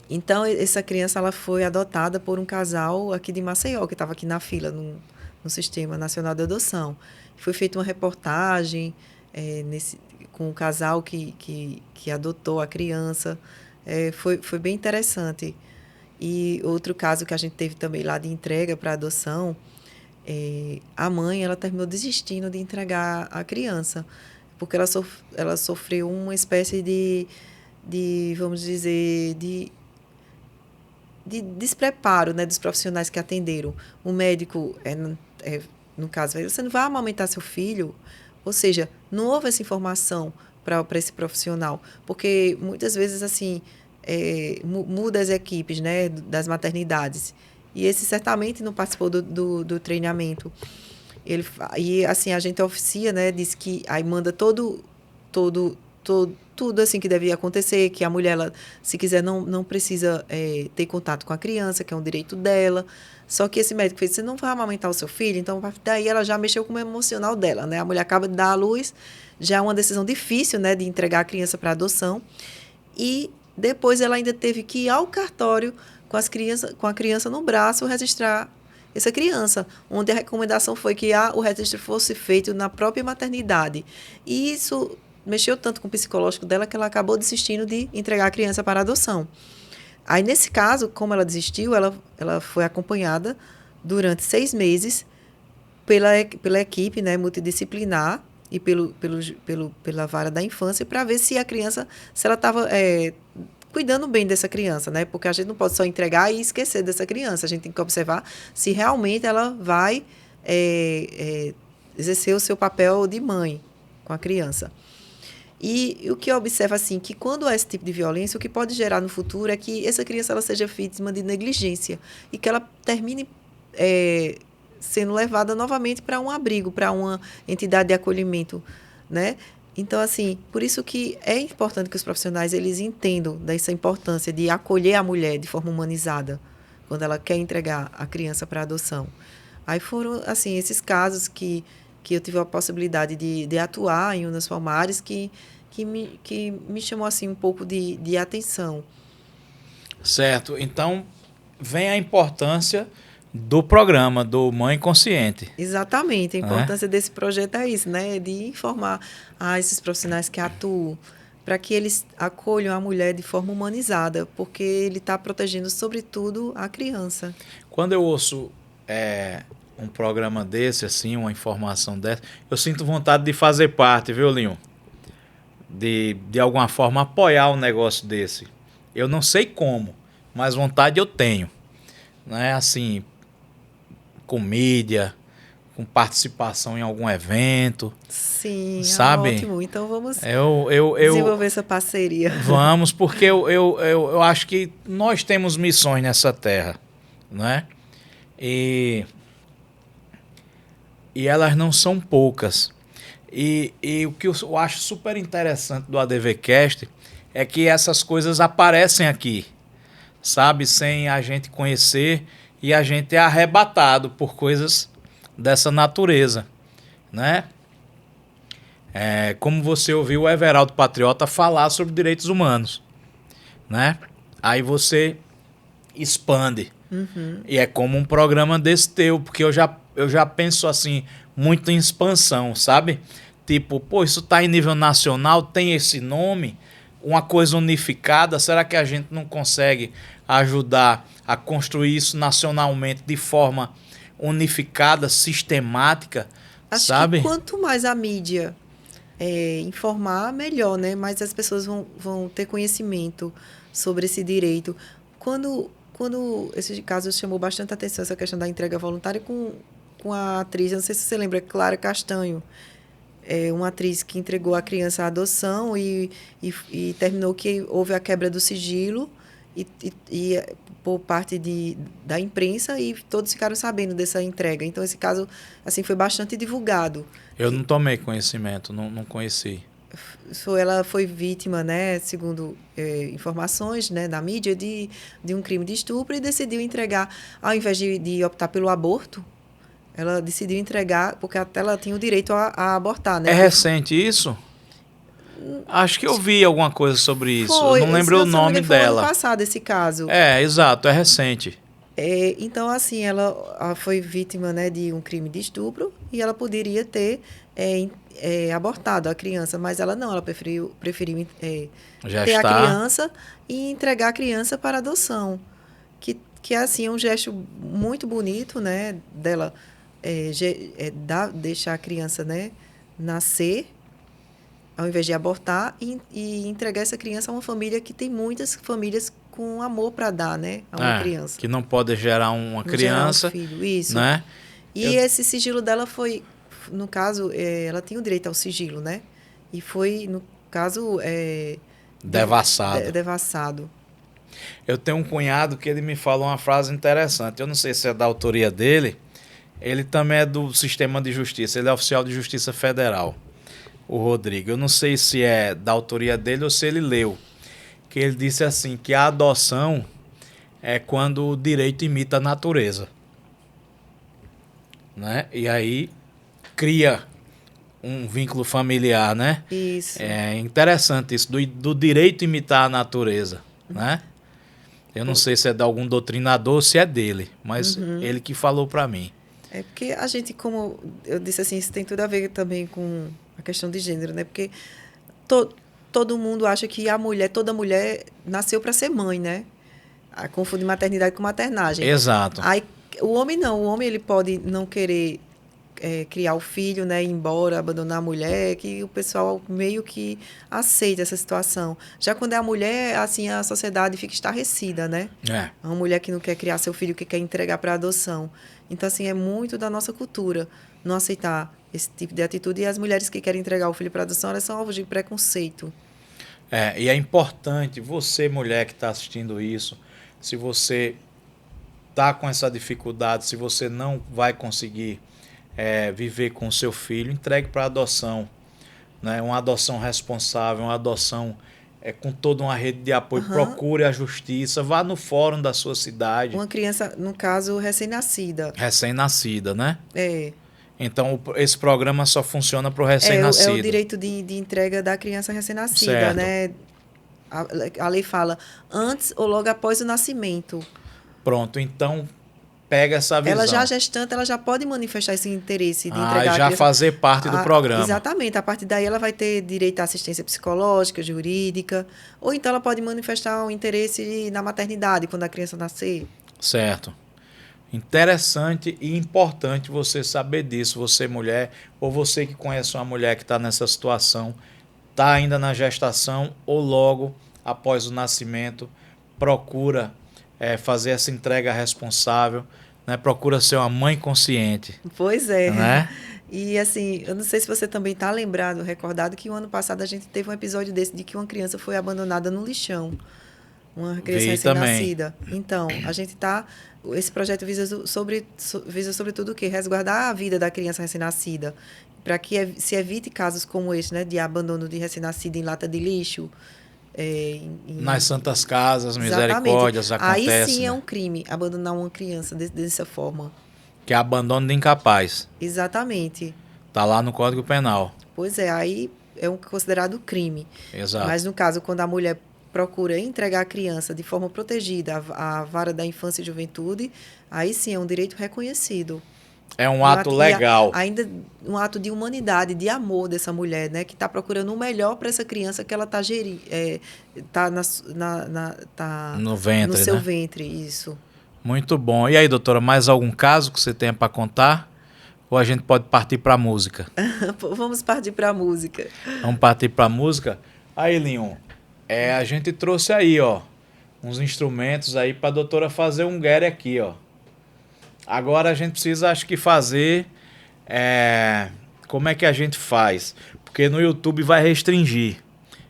S2: Então, essa criança ela foi adotada por um casal aqui de Maceió, que estava aqui na fila, no Sistema Nacional de Adoção. Foi feita uma reportagem com o casal que adotou a criança. Foi bem interessante. E outro caso que a gente teve também lá de entrega para adoção, a mãe ela terminou desistindo de entregar a criança, porque ela sofreu uma espécie de vamos dizer, de despreparo, né, dos profissionais que atenderam. O médico, no caso, você não vai amamentar seu filho, ou seja, não houve essa informação para esse profissional, porque muitas vezes assim muda as equipes, né, das maternidades, e esse certamente não participou do treinamento. E assim, a gente oficia, né, diz que aí manda tudo assim que devia acontecer, que a mulher, ela, se quiser, não precisa ter contato com a criança, que é um direito dela. Só que esse médico fez, você não vai amamentar o seu filho, então daí ela já mexeu com o emocional dela, né? A mulher acaba de dar à luz, já é uma decisão difícil, né, de entregar a criança para adoção. E depois ela ainda teve que ir ao cartório com a criança no braço registrar essa criança, onde a recomendação foi que o registro fosse feito na própria maternidade. E isso mexeu tanto com o psicológico dela que ela acabou desistindo de entregar a criança para adoção. Aí, nesse caso, como ela desistiu, ela foi acompanhada durante 6 meses pela equipe, né, multidisciplinar e pela vara da infância, para ver se a criança, se ela estava cuidando bem dessa criança, né? Porque a gente não pode só entregar e esquecer dessa criança. A gente tem que observar se realmente ela vai exercer o seu papel de mãe com a criança. E o que eu observo, assim, que quando há esse tipo de violência, o que pode gerar no futuro é que essa criança ela seja vítima de negligência e que ela termine sendo levada novamente para um abrigo, para uma entidade de acolhimento, né? Então, assim, por isso que é importante que os profissionais eles entendam dessa importância de acolher a mulher de forma humanizada quando ela quer entregar a criança para adoção. Aí foram, assim, esses casos que eu tive a possibilidade de atuar em Unas Palmares que me chamou, assim, um pouco de atenção.
S1: Certo. Então, vem a importância do programa, do Mãe Consciente.
S2: Exatamente. A importância desse projeto é isso, né? De informar esses profissionais que atuam para que eles acolham a mulher de forma humanizada, porque ele está protegendo, sobretudo, a criança.
S1: Quando eu ouço um programa desse, assim, uma informação dessa, eu sinto vontade de fazer parte, viu, Linho? De alguma forma apoiar um negócio desse. Eu não sei como, mas vontade eu tenho. Né? Assim, com mídia, com participação em algum evento.
S2: Sim,
S1: sabe?
S2: Ótimo. Então vamos
S1: eu
S2: desenvolver essa parceria.
S1: Vamos, porque eu acho que nós temos missões nessa terra, né? E elas não são poucas. E o que eu acho super interessante do ADVcast é que essas coisas aparecem aqui, sabe? Sem a gente conhecer, e a gente é arrebatado por coisas dessa natureza, né? Como você ouviu o Everaldo Patriota falar sobre direitos humanos, né? Aí você expande.
S2: Uhum.
S1: E é como um programa desse teu, porque eu já penso assim, muito em expansão, sabe? Tipo, pô, isso tá em nível nacional, tem esse nome, uma coisa unificada, será que a gente não consegue ajudar a construir isso nacionalmente de forma unificada, sistemática, sabe?
S2: Acho que quanto mais a mídia informar, melhor, né? Mais as pessoas vão ter conhecimento sobre esse direito. Quando esse caso chamou bastante atenção, essa questão da entrega voluntária com a atriz, não sei se você lembra, Clara Castanho, uma atriz que entregou a criança à adoção e terminou que houve a quebra do sigilo e por parte da imprensa, e todos ficaram sabendo dessa entrega. Então, esse caso assim, foi bastante divulgado.
S1: Eu não tomei conhecimento, não conheci.
S2: Ela foi vítima, né, segundo informações, né, da mídia, de um crime de estupro, e decidiu entregar, ao invés de optar pelo aborto, Ela decidiu entregar, porque até ela tinha o direito a abortar, né?
S1: É recente isso? Acho que eu vi alguma coisa sobre isso. Eu
S2: Foi,
S1: não lembro o
S2: se eu não me
S1: nome
S2: engano, foi ano
S1: dela.
S2: passado esse caso.
S1: É, exato, é recente.
S2: Então, assim, ela foi vítima, né, de um crime de estupro e ela poderia ter abortado a criança, mas ela não, ela preferiu
S1: Já
S2: ter a
S1: está.
S2: criança e entregar a criança para adoção. Que assim, é um gesto muito bonito, né, dela deixar a criança, né, nascer, ao invés de abortar, e entregar essa criança a uma família que tem muitas famílias com amor para dar, né, a uma criança.
S1: Que não pode gerar uma criança,
S2: gerar um filho, isso.
S1: né?
S2: E esse sigilo dela foi, no caso, ela tinha o direito ao sigilo, né? E foi, no caso,
S1: devassado.
S2: Devassado.
S1: Eu tenho um cunhado que ele me falou uma frase interessante. Eu não sei se é da autoria dele. Ele também é do sistema de justiça. Ele é oficial de justiça federal, o Rodrigo. Eu não sei se é da autoria dele ou se ele leu. Que ele disse assim, que a adoção é quando o direito imita a natureza, né? E aí cria um vínculo familiar, né?
S2: Isso.
S1: É interessante isso, do direito imitar a natureza, né? Eu não sei se é de algum doutrinador ou se é dele, mas ele que falou para mim.
S2: É porque a gente, como eu disse assim, isso tem tudo a ver também com a questão de gênero, né? Porque todo mundo acha que toda mulher nasceu para ser mãe, né? Confunde maternidade com maternagem.
S1: Exato.
S2: Aí, o homem não. O homem ele pode não querer criar o filho, né? Ir embora, abandonar a mulher, que o pessoal meio que aceita essa situação. Já quando é a mulher, assim, a sociedade fica estarrecida, né?
S1: É.
S2: Uma mulher que não quer criar seu filho, que quer entregar para adoção. Então, assim, é muito da nossa cultura não aceitar esse tipo de atitude. E as mulheres que querem entregar o filho para adoção, elas são alvos de preconceito.
S1: E é importante, você, mulher que está assistindo isso, se você está com essa dificuldade, se você não vai conseguir viver com o seu filho, entregue para adoção, né? Uma adoção responsável, uma adoção com toda uma rede de apoio. Procure a justiça, vá no fórum da sua cidade.
S2: Uma criança, no caso, recém-nascida.
S1: Recém-nascida, né?
S2: É.
S1: Então, esse programa só funciona para o recém-nascido.
S2: É o direito de entrega da criança recém-nascida, né? A lei fala antes ou logo após o nascimento.
S1: Pronto, então pega essa visão.
S2: Ela já gestante, ela já pode manifestar esse interesse de entregar a
S1: já
S2: criança.
S1: fazer parte do programa.
S2: Exatamente. A partir daí ela vai ter direito à assistência psicológica, jurídica, ou então ela pode manifestar um interesse na maternidade quando a criança nascer.
S1: Certo. Interessante e importante você saber disso, você mulher, ou você que conhece uma mulher que está nessa situação, está ainda na gestação ou logo após o nascimento, procura fazer essa entrega responsável, né? Procura ser uma mãe consciente.
S2: Pois é.
S1: Né?
S2: E assim, eu não sei se você também está lembrado, recordado, que o ano passado a gente teve um episódio desse de que uma criança foi abandonada no lixão. Uma criança recém-nascida. Então, a gente está... Esse projeto visa sobretudo o quê? Resguardar a vida da criança recém-nascida, para que se evite casos como esse, né? De abandono de recém-nascido em lata de lixo.
S1: Nas santas casas, misericórdias, acontece.
S2: Aí sim é um crime, abandonar uma criança dessa forma.
S1: Que é abandono de incapaz.
S2: Exatamente.
S1: Está lá no Código Penal.
S2: Pois é, aí é considerado crime.
S1: Exato.
S2: Mas no caso, quando a mulher procura entregar a criança de forma protegida à vara da infância e juventude, aí sim é um direito reconhecido.
S1: É um ato legal.
S2: Ainda um ato de humanidade, de amor dessa mulher, né? Que está procurando o melhor para essa criança que ela está gerindo. Está
S1: no ventre,
S2: no seu
S1: né?
S2: ventre, isso.
S1: Muito bom. E aí, doutora, mais algum caso que você tenha para contar? Ou a gente pode partir para a música?
S2: Vamos partir para a música.
S1: Vamos partir para a música? Aí, Linho, a gente trouxe aí, ó, uns instrumentos aí para a doutora fazer um guere aqui, ó. Agora a gente precisa, acho que, fazer... como é que a gente faz? Porque no YouTube vai restringir.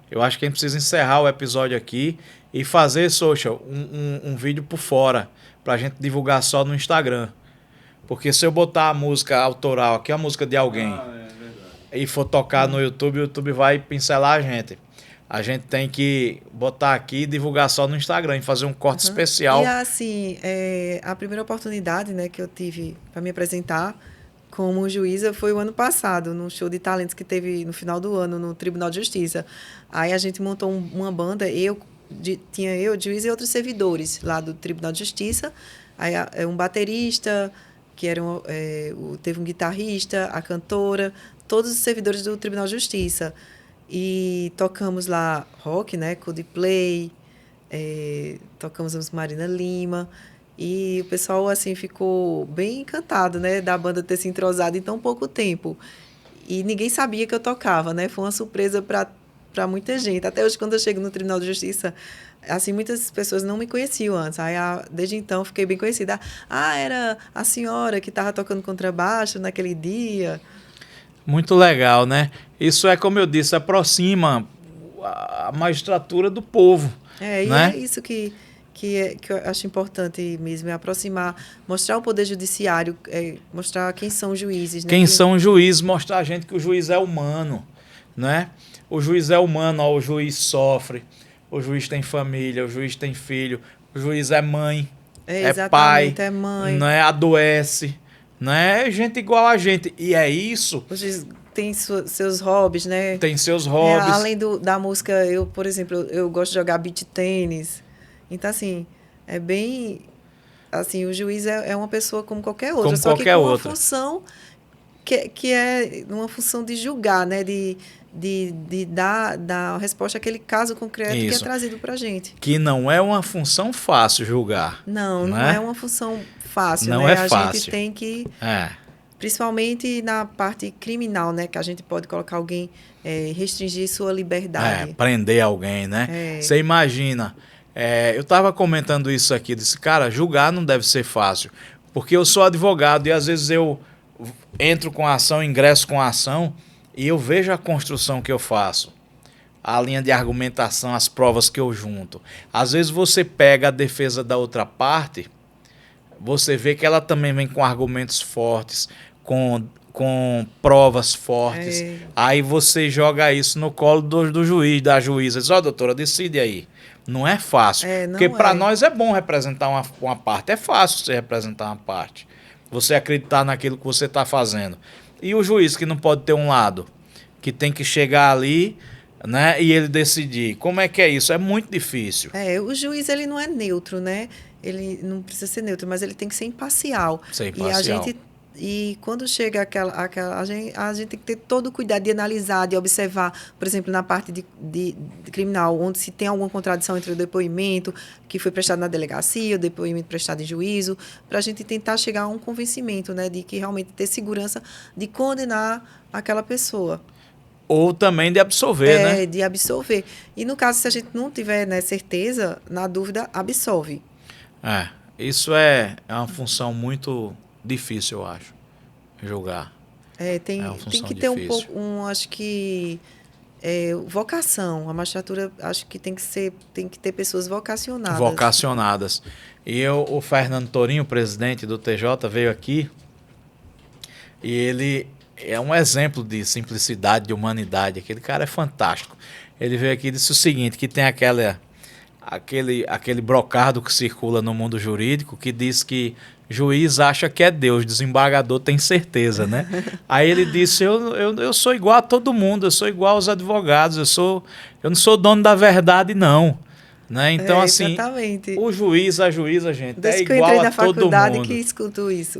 S1: Eu acho que a gente precisa encerrar o episódio aqui e fazer, social, um vídeo por fora, pra gente divulgar só no Instagram. Porque se eu botar a música autoral aqui, a música de alguém, e for tocar no YouTube, o YouTube vai pincelar a gente. A gente tem que botar aqui e divulgar só no Instagram, e fazer um corte especial.
S2: E assim, a primeira oportunidade, né, que eu tive para me apresentar como juíza foi o ano passado, no show de talentos que teve no final do ano no Tribunal de Justiça. Aí a gente montou uma banda, tinha eu, juiz e outros servidores lá do Tribunal de Justiça. Aí um baterista, que teve um guitarrista, a cantora, todos os servidores do Tribunal de Justiça. E tocamos lá rock, né? Coldplay, tocamos Marina Lima. E o pessoal, assim, ficou bem encantado, né? Da banda ter se entrosado em tão pouco tempo. E ninguém sabia que eu tocava, né? Foi uma surpresa para muita gente. Até hoje, quando eu chego no Tribunal de Justiça, assim, muitas pessoas não me conheciam antes. Aí, desde então, fiquei bem conhecida. Era a senhora que estava tocando contrabaixo naquele dia.
S1: Muito legal, né? Isso é, como eu disse, aproxima a magistratura do povo.
S2: E
S1: né?
S2: é isso que eu acho importante mesmo, é aproximar, mostrar o Poder Judiciário, mostrar quem são os juízes. Né?
S1: Quem são os juízes, mostrar a gente que o juiz é humano, né? O juiz é humano, ó, o juiz sofre, o juiz tem família, o juiz tem filho, o juiz é mãe, é pai,
S2: é mãe.
S1: Né? Adoece, né? É gente igual a gente, e é isso.
S2: O juiz tem seus hobbies, né?
S1: Tem seus hobbies.
S2: Além da música, por exemplo, eu gosto de jogar beach tênis. Então, assim, é bem... Assim, o juiz é uma pessoa como qualquer outra. Só que com uma função que é uma função de julgar, né? De dar resposta àquele caso concreto que é trazido para a gente.
S1: Que não é uma função fácil julgar.
S2: Não é uma função fácil.
S1: Não
S2: né?
S1: é fácil.
S2: A gente tem que... Principalmente na parte criminal, né? Que a gente pode colocar alguém, restringir sua liberdade.
S1: Prender alguém, né? Você imagina... eu estava comentando isso aqui, disse, cara, julgar não deve ser fácil, porque eu sou advogado e às vezes eu entro com a ação, ingresso com a ação e eu vejo a construção que eu faço, a linha de argumentação, as provas que eu junto. Às vezes você pega a defesa da outra parte, você vê que ela também vem com argumentos fortes, com provas fortes, aí você joga isso no colo do juiz, da juíza, diz, doutora, decide aí. Não é fácil, porque para nós é bom representar uma parte, é fácil você representar uma parte, você acreditar naquilo que você está fazendo. E o juiz que não pode ter um lado, que tem que chegar ali, né, e ele decidir. Como é que é isso? É muito difícil.
S2: O juiz ele não é neutro, né? Ele não precisa ser neutro, mas ele tem que ser imparcial. E quando chega a gente tem que ter todo o cuidado de analisar, de observar, por exemplo, na parte de criminal, onde se tem alguma contradição entre o depoimento que foi prestado na delegacia, o depoimento prestado em juízo, para a gente tentar chegar a um convencimento, né, de que realmente ter segurança de condenar aquela pessoa.
S1: Ou também de absolver, né?
S2: De absolver. E no caso, se a gente não tiver, né, certeza, na dúvida, absolve.
S1: Isso é uma função muito difícil, eu acho, julgar.
S2: Tem que ter difícil. Acho que vocação. A magistratura, acho que tem que ter pessoas vocacionadas. E o Fernando Torinho, presidente do TJ, veio aqui e ele é um exemplo de simplicidade, de humanidade. Aquele cara é fantástico. Ele veio aqui e disse o seguinte, que tem aquele brocardo que circula no mundo jurídico que diz que juiz acha que é Deus, desembargador tem certeza, né? Aí ele disse, eu sou igual a todo mundo, eu sou igual aos advogados, eu não sou dono da verdade, não. Né? Então, assim, exatamente.
S1: O juiz, a juíza, gente,
S2: desde
S1: é igual a todo mundo.
S2: Desde que eu entrei na faculdade que escuto isso.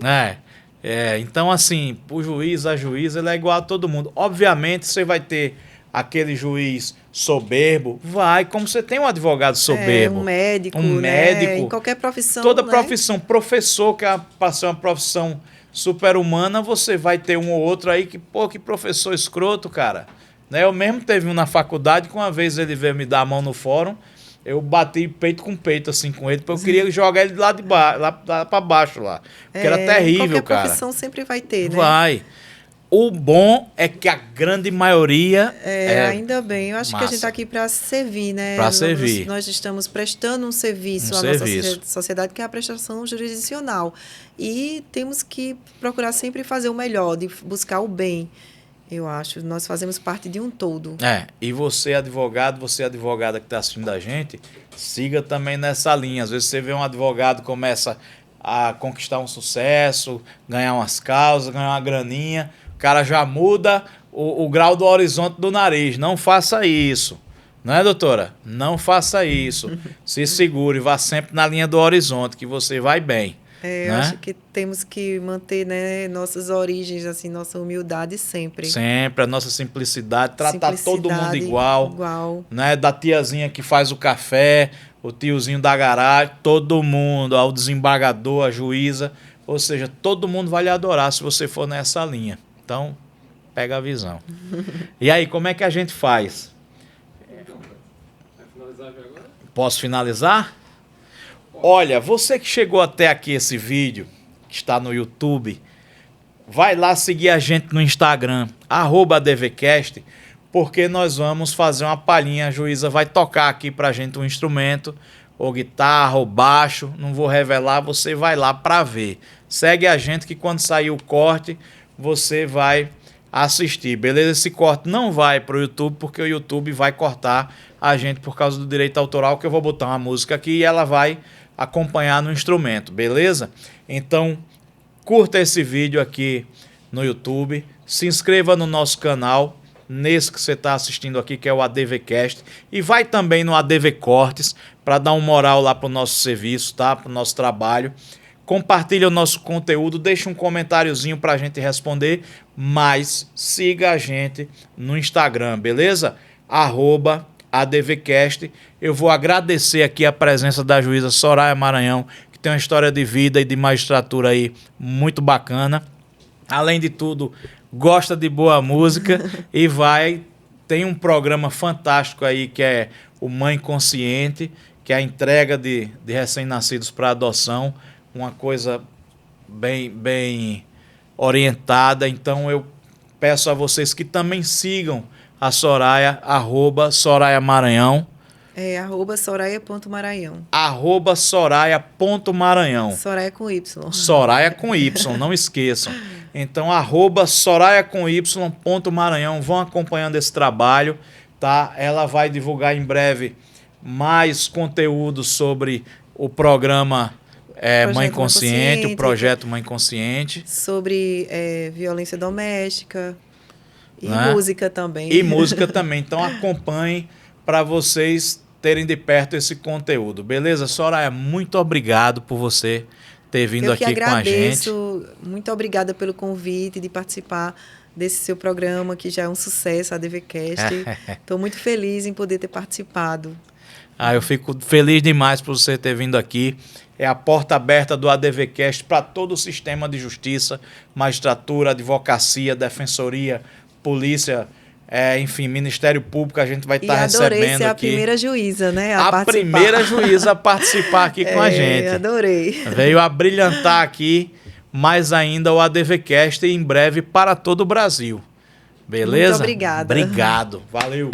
S1: Então, assim, o juiz, a juíza, ele é igual a todo mundo. Obviamente, você vai ter aquele juiz soberbo, como você tem um advogado soberbo.
S2: Um médico,
S1: né?
S2: Em qualquer profissão.
S1: Toda profissão, professor, que é para ser uma profissão super-humana, você vai ter um ou outro aí que professor escroto, cara. Né? Eu mesmo teve um na faculdade que uma vez ele veio me dar a mão no fórum, eu bati peito com peito assim com ele, porque eu queria jogar ele lá de baixo, lá para baixo lá. Porque era terrível,
S2: qualquer
S1: cara.
S2: Qualquer profissão sempre vai ter, né?
S1: Vai. O bom é que a grande maioria
S2: ainda bem. Eu acho que a gente está aqui para servir, né?
S1: Para servir.
S2: Nós estamos prestando um serviço à nossa sociedade, que é a prestação jurisdicional. E temos que procurar sempre fazer o melhor, de buscar o bem. Eu acho. Nós fazemos parte de um todo.
S1: E você, advogado, você, advogada que está assistindo a gente, siga também nessa linha. Às vezes você vê um advogado começa a conquistar um sucesso, ganhar umas causas, ganhar uma graninha, o cara já muda o grau do horizonte do nariz. Não faça isso. Não é, doutora? Não faça isso. Se segure, vá sempre na linha do horizonte, que você vai bem.
S2: Eu acho que temos que manter, né, nossas origens, assim, nossa humildade sempre.
S1: Sempre, a nossa simplicidade, tratar todo mundo igual. Né? Da tiazinha que faz o café, o tiozinho da garagem, todo mundo, ao desembargador, a juíza. Ou seja, todo mundo vai lhe adorar se você for nessa linha. Então, pega a visão. E aí, como é que a gente faz?
S3: Vai finalizar já agora?
S1: Posso finalizar? Olha, você que chegou até aqui esse vídeo, que está no YouTube, vai lá seguir a gente no Instagram, @ADVCast, porque nós vamos fazer uma palhinha. A juíza vai tocar aqui pra gente um instrumento, ou guitarra, ou baixo, não vou revelar, você vai lá pra ver. Segue a gente que quando sair o corte, você vai assistir, beleza? Esse corte não vai pro YouTube, porque o YouTube vai cortar a gente por causa do direito autoral, que eu vou botar uma música aqui e ela vai acompanhar no instrumento, beleza? Então, curta esse vídeo aqui no YouTube, se inscreva no nosso canal, nesse que você está assistindo aqui, que é o ADVcast, e vai também no ADV Cortes, para dar uma moral lá para o nosso serviço, tá? Para o nosso trabalho. Compartilha o nosso conteúdo, deixa um comentáriozinho para a gente responder, mas siga a gente no Instagram, beleza? @ADVcast. Eu vou agradecer aqui a presença da juíza Soraya Maranhão, que tem uma história de vida e de magistratura aí muito bacana. Além de tudo, gosta de boa música e tem um programa fantástico aí que é o Mãe Consciente, que é a entrega de recém-nascidos para adoção, uma coisa bem orientada. Então eu peço a vocês que também sigam a Soraya, @Soraya Maranhão.
S2: @Soraya.Maranhão.
S1: @Soraya.Maranhão.
S2: Soraya com Y.
S1: Soraya com Y, não esqueçam. Então, @Soraya com Y.Maranhão. Vão acompanhando esse trabalho, tá? Ela vai divulgar em breve mais conteúdo sobre o programa Mãe Consciente, o projeto Mãe Consciente.
S2: Sobre violência doméstica. E
S1: né?
S2: Música também.
S1: E música também. Então acompanhem para vocês terem de perto esse conteúdo. Beleza? Soraya, muito obrigado por você ter vindo aqui com a gente.
S2: Muito obrigada pelo convite de participar desse seu programa, que já é um sucesso, a ADVcast. Estou muito feliz em poder ter participado.
S1: Eu fico feliz demais por você ter vindo aqui. É a porta aberta do ADVcast para todo o sistema de justiça, magistratura, advocacia, defensoria, polícia, enfim, Ministério Público. A gente vai estar recebendo aqui.
S2: Adorei ser a primeira juíza, né?
S1: A primeira juíza a participar aqui com a gente.
S2: Adorei.
S1: Veio a brilhantar aqui mais ainda o ADVcast e em breve para todo o Brasil. Beleza?
S2: Muito obrigada.
S1: Obrigado. Valeu.